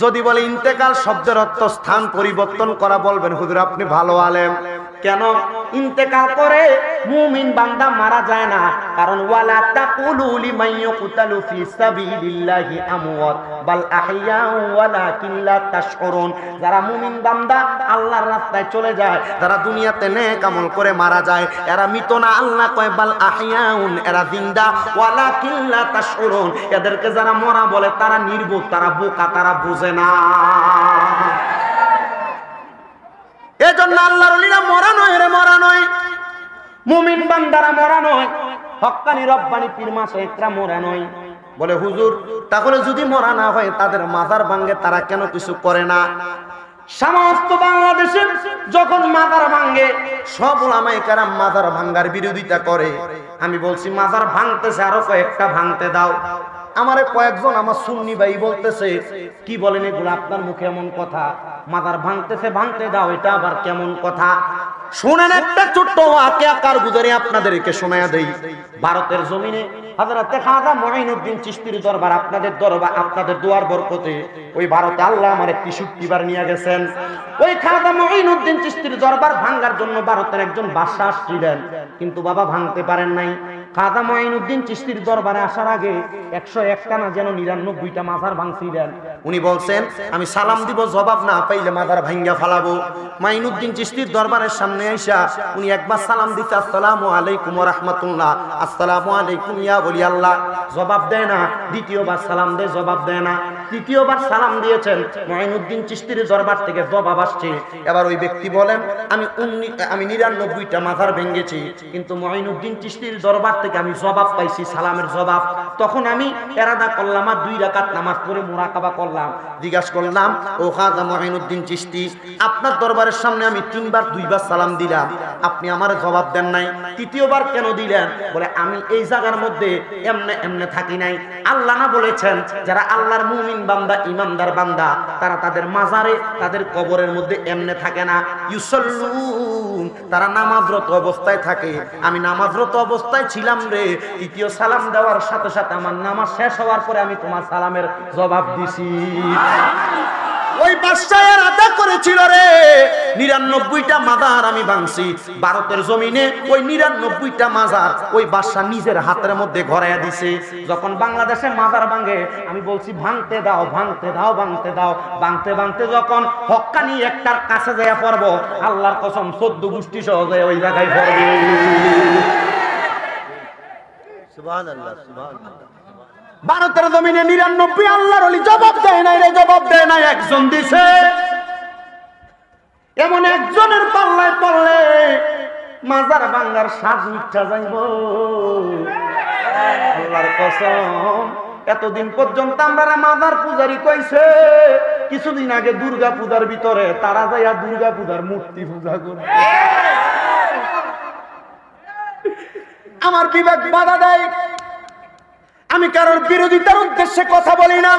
যদি বলে ইন্তেকাল শব্দের অর্থ স্থান পরিবর্তন করা বলবেন হুজুর আপনি ভালো আলেম কেন ইন্তেকাল করে মুমিন বান্দা মারা যায় না কারণ ওয়ালা তাকুলু লিমান ইয়াকুতালু ফি সাবিলিল্লাহি আমওয়াত বাল আহইয়া ওয়ালাকিন লা তাশউরুন যারা মুমিন বান্দা আল্লাহর রাস্তায় চলে যায় যারা দুনিয়াতে নেক আমল করে মারা যায় এরা মৃত না আল্লাহ কয় বাল আহইয়াউন এরা জিন্দা ওয়ালাকিন লা তাশউরুন এদেরকে যারা মরা বলে তারা নির্বোধ তারা বোকা তারা বুঝে না এজন্য আল্লাহর ওলিরা মরা নয় রে মরা নয় মুমিন বান্দারা মরা নয় হক্কানি রব্বানি পীর মাশায়েখরা মরা নয় বলে হুজুর তাহলে যদি মরা না হয় তাদের মাজার ভাঙে তারা কেন কিছু করে না সমস্ত বাংলাদেশে যখন মাজার ভাঙে সব উলামায়ে কেরাম মাজার ভাঙার বিরোধিতা করে আমি বলছি মাজার ভাঙতেছে আরো কয়েকটা ভাঙতে দাও আমারে কয়েকজন আমার সুন্নি ভাই বলতেছে কি বলেন এগুলো আপনার মুখে এমন কথা মাজার ভাঙতেছে ভাঙতে দাও এটা আবার কেমন কথা শুনেন একটা ছোট্ট ওয়াকিয়া কারগুজারি আপনাদেরকে শোনায়া দেই ভারতের জমিনে হযরতে খাজা মুঈনুদ্দিন চিশতির দরবার আপনাদের দরবার আপনাদের দোয়ার বরকতে ওই ভারতে আল্লাহ আমারে 63 বার নিয়ে গেছেন ওই খাজা মুঈনুদ্দিন চিশতির দরবার ভাঙার জন্য ভারতের একজন বাদশা আসছিলেন কিন্তু বাবা ভাঙতে পারেন নাই খাজা মুঈনুদ্দিন চিশতির দরবারে আসার আগে 101টা না যেন 99টা মাজার ভাঙছিলেন উনি বলছেন আমি সালাম দিব জবাব না পাইলে মাজার ভাঙ্গা ফালাবো মুঈনুদ্দিন চিশতির দরবারের সামনে আইসা উনি একবার সালাম দিতে আসসালামু আলাইকুম ওয়া রাহমাতুল্লাহ আসসালামু আলাইকুম ইয়া ওলি আল্লাহ জবাব দেয় না দ্বিতীয়বার সালাম দেয় জবাব দেয় না তৃতীয়বার সালাম দিয়েছেন মুঈনুদ্দিন চিশতির দরবার থেকে জবাব আসছে এবার ওই ব্যক্তি বলেন আমি 99টা মাজার ভেঙেছি কিন্তু মুঈনুদ্দিন চিশতির দরবার থেকে আমি জবাব পাইছি সালামের জবাব তখন আমি ইরাদা করলাম আর 2 রাকাত নামাজ পড়ে মুরাকাবা করলাম জিজ্ঞাসা করলাম ও খাজা মুঈনুদ্দিন চিশতি আপনার দরবারের সামনে আমি 3বার 2বার সালাম দিলাম আপনি আমারে জবাব দেন নাই তৃতীয়বার কেন দিলেন বলে আমি এই জায়গার মধ্যে এমনে এমনে থাকি নাই আল্লাহ না বলেছেন যারা আল্লাহর মুমিন বান্দা ইমানদার বান্দা তারা তাদের মাজারে তাদের কবরের মধ্যে এমনে থাকে না ইউসাল্লুন তারা নামাজরত অবস্থায় থাকে আমি নামাজরত অবস্থায় ছিলাম রে তৃতীয় সালাম দেওয়ার সাথে সাথে আমার নামাজ শেষ হওয়ার পরে আমি তোমার সালামের জবাব দিছি ওই বাদশাহ আদা করেছিল রে 99টা মাজার আমি ভাঙছি ভারতের জমিনে। ওই 99টা মাজার ওই বাদশাহ নিজের হাতের মধ্যে ঘরাইয়া দিছে। যখন বাংলাদেশে মাজার ভাঙে আমি বলছি ভাঙতে দাও, ভাঙতে দাও, ভাঙতে দাও। ভাঙতে ভাঙতে যখন হক্কানি একটার কাছে যাইয়া পড়বো, আল্লাহর কসম 14 গোষ্ঠী সহ যায় ওই জায়গায় পড়বে। সুবহানাল্লাহ, সুবহানাল্লাহ। ভারতের জমিনে 99 আল্লাহর ওলি জবাব দেয় নাই রে, জবাব দেয় নাই, একজন দিছে। এমন একজনের পাল্লায় পড়লে মাজার ভাঙার স্বাদ মিঠা যাইব। আল্লাহর কসম, এতদিন পর্যন্ত আমরা মাজার পূজারি কইছে, কিছুদিন আগে দুর্গা পূজার ভিতরে তারা যাইয়া দুর্গা পূজার মূর্তি পূজা করে। আমার বিবেক বাধা দেয়। আমি কারোর বিরোধিতার উদ্দেশ্যে কথা বলি না।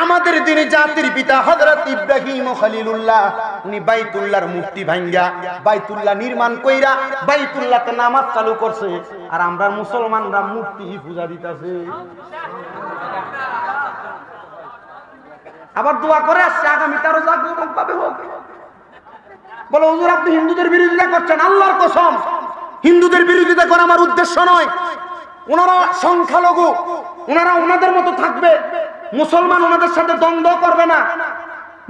আমাদের দিনে জাতির পিতা হযরত ইব্রাহিম খলিলুল্লাহ উনি বাইতুল্লাহর মূর্তি ভাঙ্গা বাইতুল্লাহ নির্মাণ কইরা বাইতুল্লাহতে নামাজ চালু করছে, আর আমরা মুসলমানরা মূর্তি পূজা দিতেছে। আবার দোয়া করে আসছে আগামী 13 জাগরণ পাবে হোক। বলে হুজুর আপনি হিন্দুদের বিরোধিতা করছেন। আল্লাহর কসম, হিন্দুদের বিরোধিতা করা আমার উদ্দেশ্য নয়। ওনারা সংখ্যালঘু, ওনারা ওনাদের মতো থাকবে। মুসলমান ওনাদের সাথে দ্বন্দ্ব করবে না,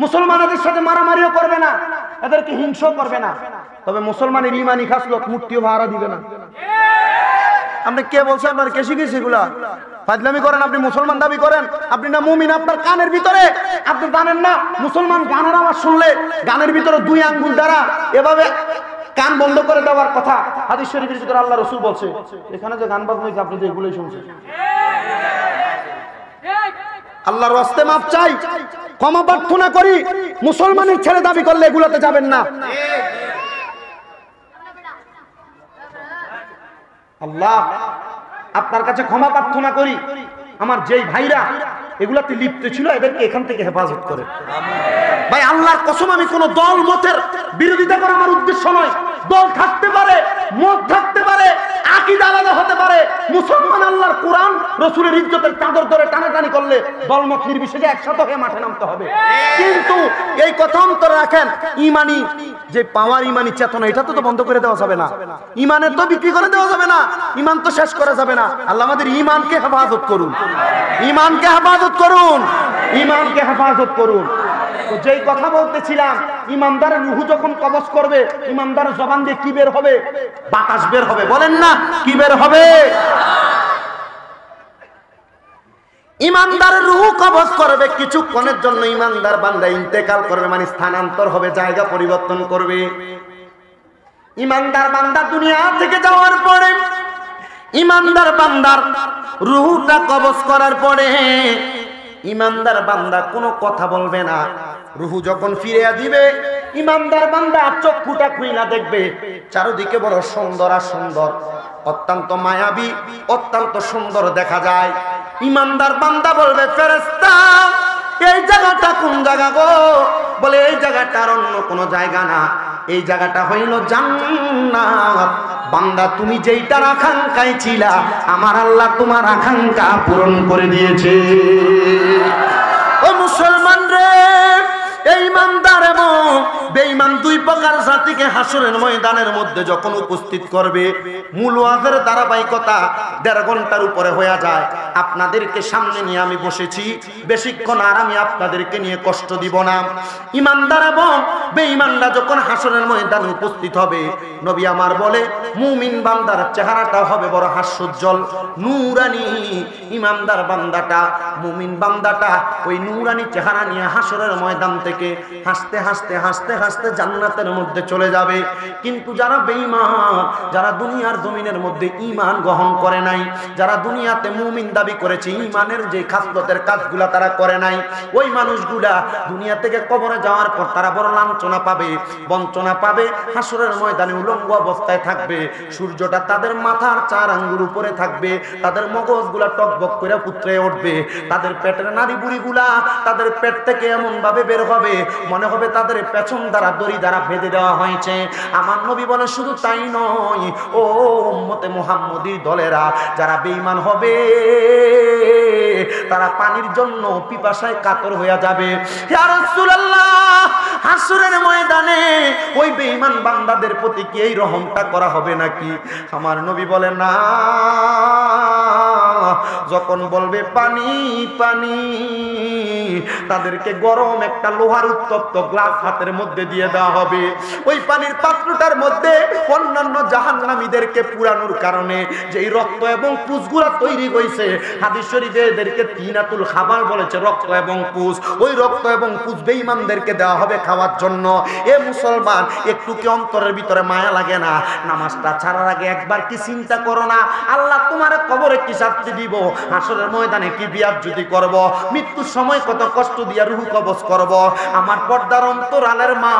মুসলমানদের সাথে মারামারিও করবে না, এদেরকে হিংসা করবে না। তবে মুসলমানের ইমানি খাসলত মূর্তিও ভাড়া দিবে না। আপনি কে বলছেন? আপনার কে শিখেছে এগুলা? ফাজলামি করেন, আপনি মুসলমান দাবি করেন, আপনি না মুমিন। আপনার কানের ভিতরে আপনি জানেন না মুসলমান গানের আওয়াজ শুনলে গানের ভিতরে 2 আঙ্গুল দ্বারা এভাবে কান বন্ধ করে দেওয়ার কথা হাদিস শরীফের ভিতরে আল্লাহ রাসূল বলছে। এখানে যে গান বাজনা হইছে আপনি যে এগুলোই শুনছেন। আল্লাহর রাস্তে মাপ চাই, ক্ষমা প্রার্থনা করি। মুসলমানের ছেলে দাবি করলে এগুলাতে যাবেন না। আল্লাহ আপনার কাছে ক্ষমা প্রার্থনা করি, আমার যেই ভাইরা এগুলাতে লিপ্ত ছিল এদেরকে এখান থেকে হেফাজত করে। ভাই আল্লাহর কসম, আমি কোন দল মতের বিরোধিতা করা আমার উদ্দেশ্য নয়। দল থাকতে পারে, মত থাকতে পারে, আকীদা আলাদা হতে পারে। মুসলমান আল্লাহর কোরআন রাসূলের ইজ্জতের চাদর ধরে টানাটানি করলে দলমত নির্বিশেষে একসাথে হয়ে মাঠে নামতে হবে। কিন্তু এই কথা অন্তরে রাখেন, ইমানি যে পাওয়ার, ইমানি চেতনা, এটা তো বন্ধ করে দেওয়া যাবে না। ইমানের তো বিক্রি করে দেওয়া যাবে না, ইমান তো শেষ করা যাবে না। আল্লাহ আমাদের ইমানকে হেফাজত করুন, ইমানকে হেফাজত করুন, ইমানকে হেফাজত করুন। তো যেই কথা বলতেছিলাম, ইমানদারের রূহ যখন কবজ করবে, ইমানদারের জবান দিয়ে কি বের হবে? বাতাস বের হবে। বলেন না কি বের হবে? ইমানদারের রূহ কবজ করবে, কিছুক্ষণের জন্য ইমানদার বান্দা ইন্তেকাল করবে, মানে স্থানান্তর হবে, জায়গা পরিবর্তন করবে। ইমানদার বান্দা দুনিয়া থেকে যাওয়ার পরে, ইমানদার বান্দার রূহটা কবজ করার পরে ইমানদার বান্দা কোনো কথা বলবে না। রূহ যখন ফিরিয়ে দিবে, ইমানদার বান্দা চক্ষুটা খুইলা দেখবে চারদিকে বড় সুন্দর আর সুন্দর, অত্যন্ত মায়াবী, অত্যন্ত সুন্দর দেখা যায়। ইমানদার বান্দা বলবে, ফেরেশতা এই জায়গাটা কোন জায়গা গো? বলে এই জায়গাটা আর অন্য কোনো জায়গা না, এই জায়গাটা হইল জান্নাত। বান্দা তুমি যেইটার আকাঙ্ক্ষায় ছিলা, আমার আল্লাহ তোমার আকাঙ্ক্ষা পূরণ করে দিয়েছে। ও মুসলমান রে, এই ইমানদার এবং বেঈমান 2 প্রকার জাতিকে হাসরের ময়দানের মধ্যে যখন উপস্থিত করবে, মূল ওয়াজের ধারাবাহিকতা 1.5 ঘন্টার উপরে হয়ে যায়। আপনাদেরকে সামনে নিয়ে আমি বসেছি, বেশিক্ষণ আর আমি আপনাদেরকে নিয়ে কষ্ট দিব না। ইমানদার এবং বেঈমানরা যখন হাসরের ময়দানে উপস্থিত হবে, নবী আমার বলে মুমিন বান্দার চেহারাটা হবে বড় হাস্যোজ্জ্বল, নূরানি। ইমানদার বান্দাটা, মুমিন বান্দাটা ওই নূরানি চেহারা নিয়ে হাসরের ময়দান থেকে হাসতে হাসতে হাসতে হাসতে জান্নাতের মধ্যে চলে যাবে। কিন্তু যারা বেঈমান, যারা দুনিয়ার জমিনের মধ্যে ঈমান গ্রহণ করে নাই, যারা দুনিয়াতে মুমিন দাবি করেছে, ঈমানের যে খাসলতের কাজগুলা তারা করে নাই, ওই মানুষগুলা দুনিয়া থেকে কবরে যাওয়ার পর তারা বড় লাঞ্ছনা পাবে, বঞ্চনা পাবে। হাসরের ময়দানে উলঙ্গ অবস্থায় থাকবে, সূর্যটা তাদের মাথার 4 আঙ্গুল উপরে থাকবে, তাদের মগজগুলা টকবক করে পুত্রে উঠবে, তাদের পেটের নাড়ি বুড়িগুলা তাদের পেট থেকে এমন ভাবে বের হবে মনে হবে তাদের পেছন দ্বারা দড়ি দ্বারা বেঁধে দেওয়া হয়েছে। আমার নবী বলে শুধু তাই নয়, ও উম্মতে মুহাম্মদীর দলেরা যারা বেঈমান হবে তারা পানির জন্য পিপাসায় কাতর হয়ে যাবে। ইয়া রাসূলুল্লাহ, হাসরের ময়দানে ওই বেঈমান বান্দাদের প্রতি কি এই রহমটা করা হবে নাকি? আমার নবী বলে না, যখন বলবে পানি পানি, তাদেরকে গরম একটা লোহার উত্তপ্ত গ্লাস হাতের মধ্যে দিয়ে দেওয়া হবে। ওই পানির পাত্রটার মধ্যে অন্যান্য জাহান্নামীদেরকে পুরানোর কারণে যেই রক্ত এবং পুঁজগুলা তৈরি হয়েছে, হাদিস শরীফে এদেরকে তিনাতুল খাবার বলেছে, রক্ত এবং পুঁজ। ওই রক্ত এবং পুঁজ বেঈমানদেরকে দেওয়া হবে খাওয়ার জন্য। এ মুসলমান, একটু কি অন্তরের ভিতরে মায়া লাগে না? নামাজটা ছাড়ার আগে একবার কি চিন্তা করো না, আল্লাহ তোমার কবরে কি শাস্তি দিব, হাসরের ময়দানে কি বিয়াজ্জতি করব, মৃত্যুর সময় কত কষ্ট দিয়া রূহ কবজ করব। আমার পর্দার অন্তরালের মা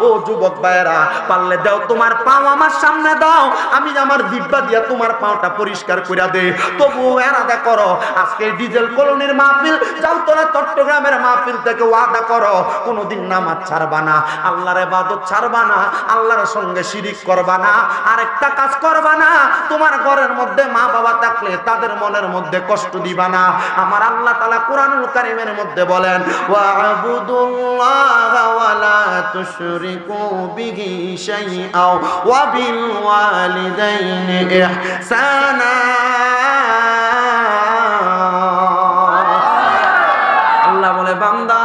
ও যুবক ভাইয়েরা, পারলে দাও তোমার পাও আমার সামনে দাও, আমি আমার দিব্যা দিয়া তোমার পাওটা পরিষ্কার কইরা দে। তবু এরাদা করো, আজকে ডিজেল কলোনির মাহফিল, জালতলা চট্টগ্রামের মাহফিল থেকে ওয়াদা করো কোনোদিন নামাজ ছাড়বা না, আল্লাহর ইবাদত ছাড়বা না, আল্লাহর সঙ্গে শিরিক করবা না, আরেকটা কাজ করবা না, তোমার ঘরের মধ্যে মা বাবা থাকলে তাদের মনের মধ্যে কষ্ট দিবা না। আমার আল্লাহ তাআলা কুরআনুল কারীমের মধ্যে বলেন, ওয়া'বুদুল্লাহা ওয়া লা তুশরিকু বিহি শাইআ ওয়া বিল ওয়ালিদাইনি ইহসানা। আল্লাহ বলে, বান্দা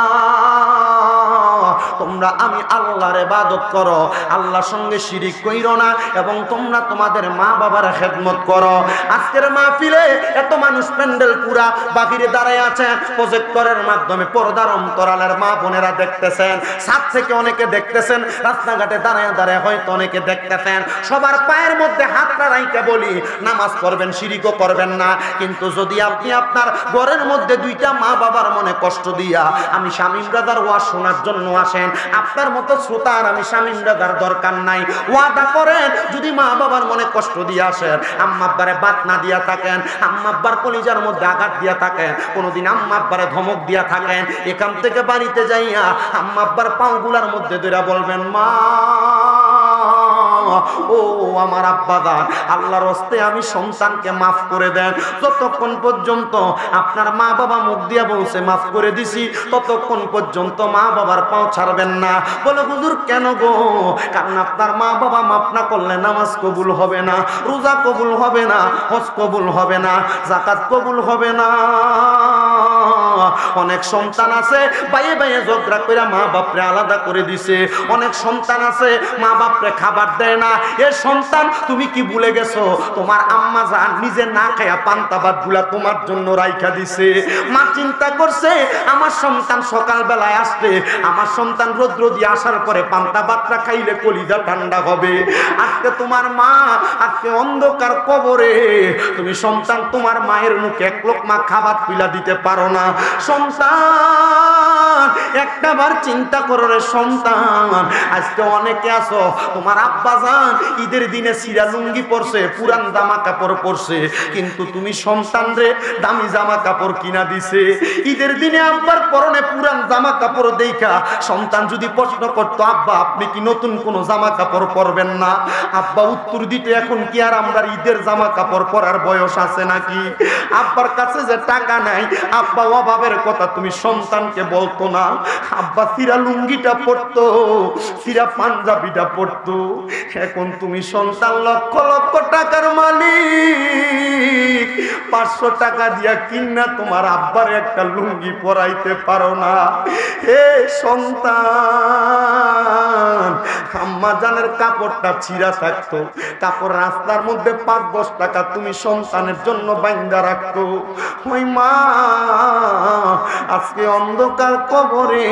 তোমরা আমি আল্লাহর ইবাদত করো, আল্লাহর সঙ্গে শিরিক কইরো না, এবং তোমরা তোমাদের মা বাবার খেদমত করো। আজকের মাহফিলে এত মানুষ প্যান্ডেল পুরা বাহিরে দাঁড়ায় আছে, প্রজেক্টরের মাধ্যমে পর্দার অন্তরালের মা বোনেরা দেখতেছেন, ছাদ থেকে অনেকে দেখতেছেন, রাস্তাঘাটে দাঁড়ায় দাঁড়ায় হয়তো অনেকে দেখতেছেন। সবার পায়ের মধ্যে হাতটা রাইখা বলি, নামাজ পড়বেন, শিরিকও করবেন না। কিন্তু যদি আপনি আপনার ঘরের মধ্যে দুইটা মা বাবার মনে কষ্ট দিয়া আমি শামীম ব্রাদার ওয়াজ শোনার জন্য আসেন, আপনার মতো শ্রোতার আমি শামীম ব্রাদার দরকার নাই। ওয়াদা করেন, যদি মা বাবার মনে কষ্ট দিয়ে আসেন, আম্মা আব্বারে বাত না দিয়া থাকেন, আম্মা আব্বার কলিজার মধ্যে আঘাত দিয়া থাকেন, কোনোদিন আম্মা আব্বারে ধমক দিয়া থাকেন, এখান থেকে বাড়িতে যাইয়া আম্মা আব্বার পাগুলার মধ্যে ধরে বলবেন, মা ও আমার আব্বাদান, আল্লাহর হস্তে আমি সন্তানকে মাফ করে দেন। যতক্ষণ পর্যন্ত আপনার মা বাবা মুখ দিয়া বলছে মাফ করে দিছি, ততক্ষণ পর্যন্ত মা বাবার পাও ছাড়বেন না। বলে, হুজুর কেন গো? কারণ আপনার মা বাবা মাফ না করলে নামাজ কবুল হবে না, রোজা কবুল হবে না, হজ কবুল হবে না, যাকাত কবুল হবে না। অনেক সন্তান আছে বাইয়ে বাইয়ে ঝগড়া করে মা বাপরে আলাদা করে দিছে, অনেক সন্তান আছে মা বাপরে খাবার দেয় না। এ সন্তান, তুমি কি ভুলে গেছো তোমার আম্মা জান নিজে না খায়া পান্তা ভাত গুলা তোমার জন্য রাইখা দিছে? মা চিন্তা করছে আমার সন্তান সকাল বেলায় আসছে, আমার সন্তান রৌদ্র দিয়ে আসার পরে পান্তা ভাতটা খাইলে কলিজা ঠান্ডা হবে। আজকে তোমার মা আজকে অন্ধকার কবরে, তুমি সন্তান তোমার মায়ের মুখে এক লোকমা খাবার তুলা দিতে পারো না। সন্তান একটাবার চিন্তা করো রে সন্তান, আজকে অনেকে আছো তোমার আব্বা জান ঈদের দিনে সিরা লুঙ্গি পরছে, পুরান জামা কাপড় পরছে, কিন্তু তুমি সন্তান রে দামি জামা কাপড় কিনা দিছে। ঈদের দিনে আব্বার পরনে পুরান জামা কাপড় দেখা সন্তান যদি প্রশ্ন করতো, আব্বা আপনি কি নতুন কোন জামা কাপড় পরবেন না? আব্বা উত্তর দিতে, এখন কি আর আমরা ঈদের জামা কাপড় পরার বয়স আছে নাকি? আব্বার কাছে যে টাকা নাই, আব্বা অভাবের কথা তুমি সন্তানকে বলতো না। আব্বা সিরা লুঙ্গিটা পরতো, সিরা পাঞ্জাবিটা পরতো। এখন তুমি সন্তান লক্ষ লক্ষ টাকার মালিক, 500 টাকা দিয়া কিনা তোমার আব্বার একটা লুঙ্গি পরাইতে পারো না। হে সন্তান, আম্মা জানের কাপড়টা ছিঁড়া থাকতো, কাপড় রাস্তার মধ্যে 5-10 টাকা তুমি সন্তানের জন্য বাইন্দা রাখতো। ওই মা আজকে অন্ধকার কবরে,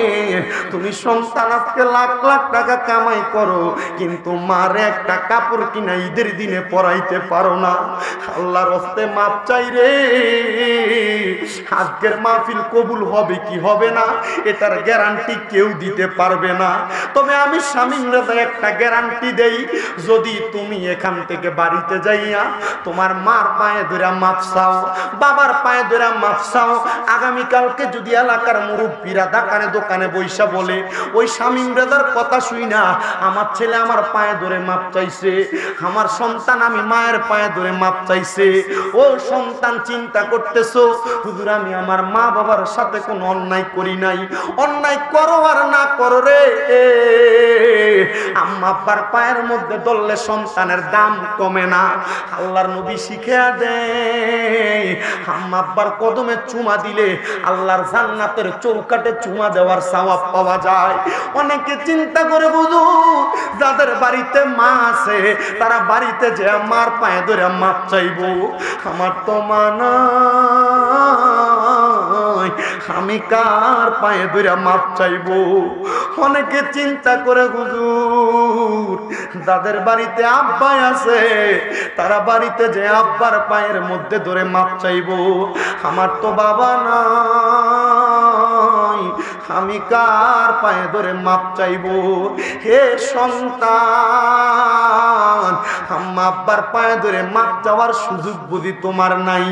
তুমি সন্তান আজকে লাখ লাখ টাকা কামাই করো, কিন্তু মারে একটা কাপড় কিনা ঈদের দিনে পরাইতে পারো না। আল্লাহর হস্তে মাপ চাই রে। আজকের মাহফিল কবুল হবে কি হবে না এটার গ্যারান্টি কেউ দিতে পারবে না, তবে আমি শামীম রাজা একটা গ্যারান্টি দেই, যদি তুমি এখান থেকে বাড়িতে যাইয়া তোমার মার পায়ে ধরে মাপ চাও, বাবার পায়ে ধরে মাপ চাও, আগামীকালকে যদি এলাকার মুরব্বীরা দোকানে দোকানে বৈশা বলে ওই শামীম রেজার কথা শুই না আমার ছেলে আমার পায়ে ধরে মাপ চাইছে, আমার সন্তান আমি মায়ের পায়ে ধরে মাপ চাইছে, ও সন্তান চিন্তা করতেছো হুজুর আমি আমার মা বাবার সাথে কোনো অন্যায় করি নাই, অন্যায় করো আর না করো রে, আম্মা আব্বার পায়ের মধ্যে ধরলে সন্তানের দাম কমে না। আল্লাহর নবী শিখিয়ে দেয় আম্মা আব্বার কদমে চুমা দিলে আল্লাহর জান্নাতের চৌকাটে চুমা দেওয়ার সওয়াব পাওয়া যায়। অনেকে চিন্তা করে হুজুর যাদের বাড়িতে মা আছে তারা বাড়িতে যে মার পায়ে ধরে মাপ চাইবো, আমার তো মা নাই, আমি কার পায়ে ধরে মাপ চাইবো? অনেকে চিন্তা করে হুজুর যাদের বাড়িতে আব্বাই আছে তারা বাড়িতে যে আব্বার পায়ের মধ্যে ধরে মাপ চাইবো, আমার তো বাবা নাই, আমি কার পায়ে ধরে মাপ চাইবো? হে সন্তান আম্মা আব্বার পায়ে ধরে মাপ চাওয়ার সুযোগ বুদ্ধি তোমার নাই।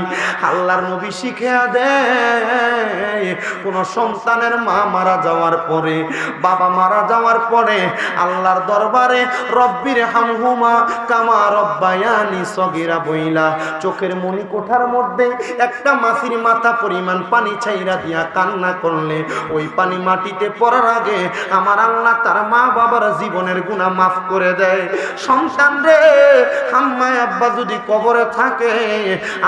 আল্লাহর নবী শিখিয়ে দেয় কোন সন্তানের মা মারা যাওয়ার পরে বাবা মারা যাওয়ার পরে আল্লাহর দরবারে রব্বির হামহুমা কামা রব্বায়ানি সগীরা বইলা চোখের মনি কোঠার মধ্যে একটা মাছির মাথা পরিমাণ পানি ছাইরা দিয়া কান্না করলে ওই পানি মাটিতে পড়ার আগে আমার আল্লাহ তার মা বাবার জীবনের গুনাহ মাফ করে দেয়। সন্তান রে আম্মা আব্বা যদি কবরে থাকে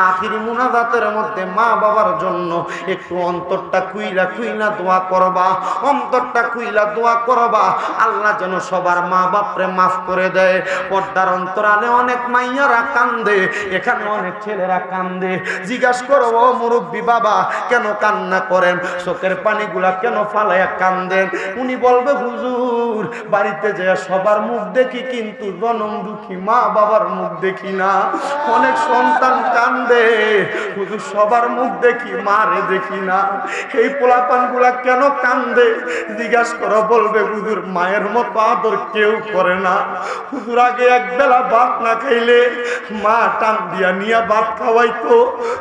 আখিরি মুনাজাতের মধ্যে মা বাবার জন্য একটু অন্তরটা খুইলা খুইলা দোয়া করবা, অন্তরটা খুইলা দোয়া করবা আল্লাহ যেন সবার মা বাপরে মাফ করে দেয়। পর্দার অন্তরালে অনেক মাইয়ারা কান্দে, এখানে অনেক ছেলেরা কান্দে, জিজ্ঞাসা করো ও মুরব্বী বাবা কেন কান্না করেন, চোখের পানিগুলা কেন ফালাইয়া কান্দেন? উনি বলবে হুজুর বাড়িতে যে সবার মুখ দেখি কিন্তু জনম দুঃখী মা বাবার মুখ দেখি না। অনেক সন্তান কান্দে হুজুর সবার মুখ দেখি মারে দেখি না। এই পোলাপান গুলা কেন কান্দে জিজ্ঞাসা করো, বলবে হুজুর মায়ের মতো আদর কেউ করে না। হুজুর আগে এক বেলা ভাত না খাইলে মা টান দিয়া নিয়া ভাত খাওয়াইতো,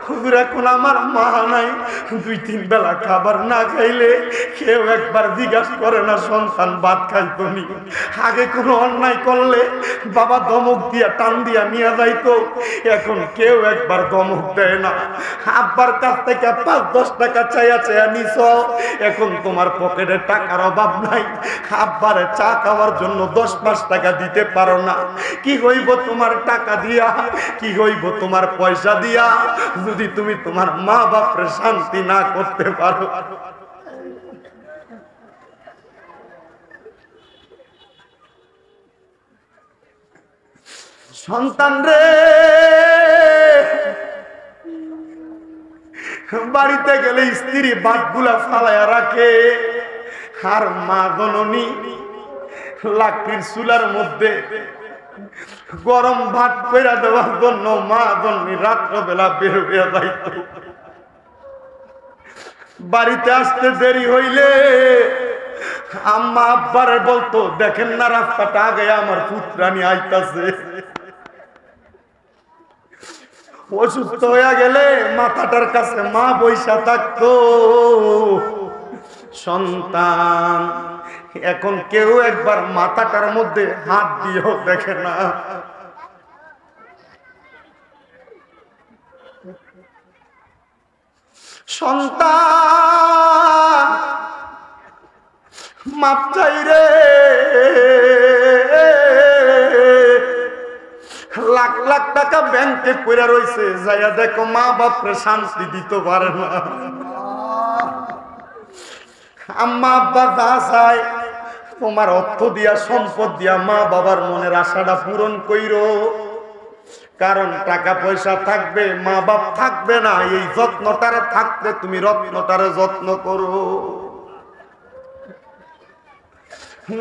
হুজুর এখন আমার মা নাই, 2-3 বেলা খাবার না খাইলে কেউ একবার জিজ্ঞাসা করে না সন্তান ভাত খাইতো নি। আগে কোনো অন্যায় করলে বাবা ধমক দিয়া টান দিয়া নিয়ে যাইতো, এখন কেউ একবার ধমক দেয় না। আব্বার কাছ থেকে 5-10 টাকা চাইয়া চাইয়া নিছ, এখন তোমার পকেটে টাকার অভাব নাই, আব্বারে চা খাওয়ার জন্য 10-5 টাকা দিতে পারো না। কি হইব তোমার টাকা দিয়া, কি হইব তোমার পয়সা দিয়া যদি তুমি তোমার মা বাপরে শান্তি না করতে পারো? সন্তান রে বাড়িতে গেলে স্ত্রী ভাতগুলা ফালাইয়া রাখে, আর মা জননী লাকড়ির চুলার মধ্যে গরম ভাত কইরা দেওয়ার জন্য মা জননী রাত্রবেলা বের হইয়া যাইত। বাড়িতে আসতে দেরি হইলে আম্মা আব্বারে বলতো দেখেন না রাস্তাটা আগে আমার পুত্রানি আইতাছে। অসুস্থ হইয়া গেলে মাথাটার কাছে মা বইসা থাকতো। সন্তান এখন কেউ একবার মাথাটার মধ্যে হাত দিয়েও দেখে না। সন্তান মাপ চাই রে, লাখ লাখ টাকা ব্যাংকে পড়ে রয়েছে, যাইয়া দেখো মা বাপরে শান্তি দিতে পারে না। আম্মা আব্বা যা চায় তোমার অর্থ দিয়া সম্পদ দিয়া মা বাবার মনের আশাটা পূরণ কইরো, কারণ টাকা পয়সা থাকবে মা বাপ থাকবে না, এই যত্নটারে থাকতে তুমি রত্নটারে যত্ন করো।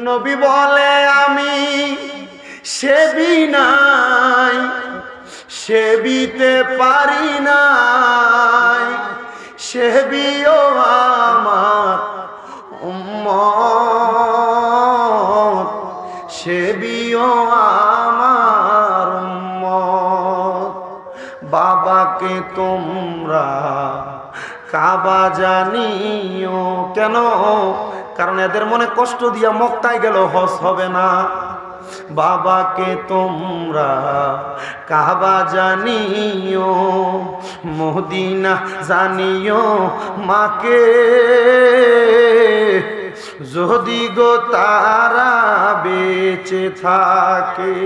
নবী বলে আমি সেবি নাই, সেবিতে পারি নাই, সেবিও আমার উম্মত, সেবিও আমার উম্মত। বাবাকে তোমরা কাবা জানিও। কেন? কারণ এদের মনে কষ্ট দিয়া মক্কায় গেল হজ হবে না। বাবাকে তোমরা কাবা জানিও, মদিনা জানিও মাকে, যদি গো তারা বেঁচে থাকে।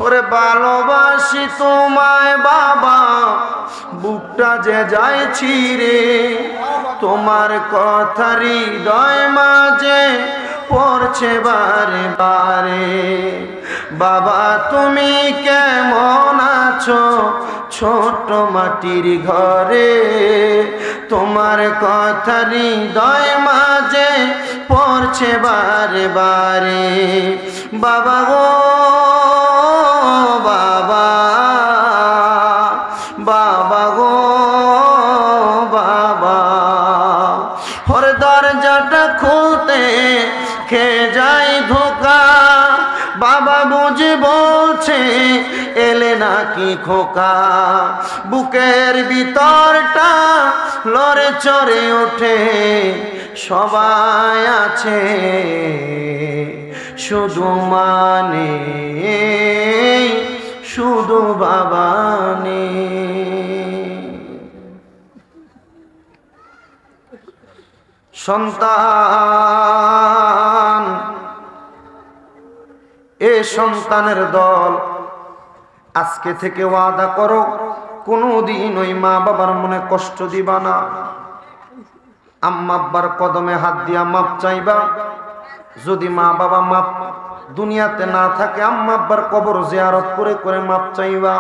ওরে ভালোবাসি তোমায় বাবা, বুকটা যে যায় ছিঁড়ে, তোমার কথা হৃদয় মাঝে পড়ছে বারে বারে। বাবা তুমি কেমন আছো ছোট মাটির ঘরে, তোমার কথা হৃদয় মাঝে পড়ছে বারে বারে। বাবা গো বাবা, বাবা গো বাবা, ওর দরজাটা খুলতে খেয়ে যাই ধোকা। বাবা বুঝি বলছে এলে নাকি খোকা, বুকের ভিতরটা লড়ে চড়ে ওঠে। সবাই আছে শুধু মানে, শুধু বাবা নেই। সন্তান, এ সন্তানের দল, আজকে থেকে ওয়াদা করো কোনদিন ওই মা বাবার মনে কষ্ট দিবা না। আম্মা আব্বার কদমে হাত দিয়া মাপ চাইবা। যদি মা বাবা মাপ দুনিয়াতে না থাকে, আম্মা আব্বার কবর জিয়ারত করে করে মাপ চাইবা।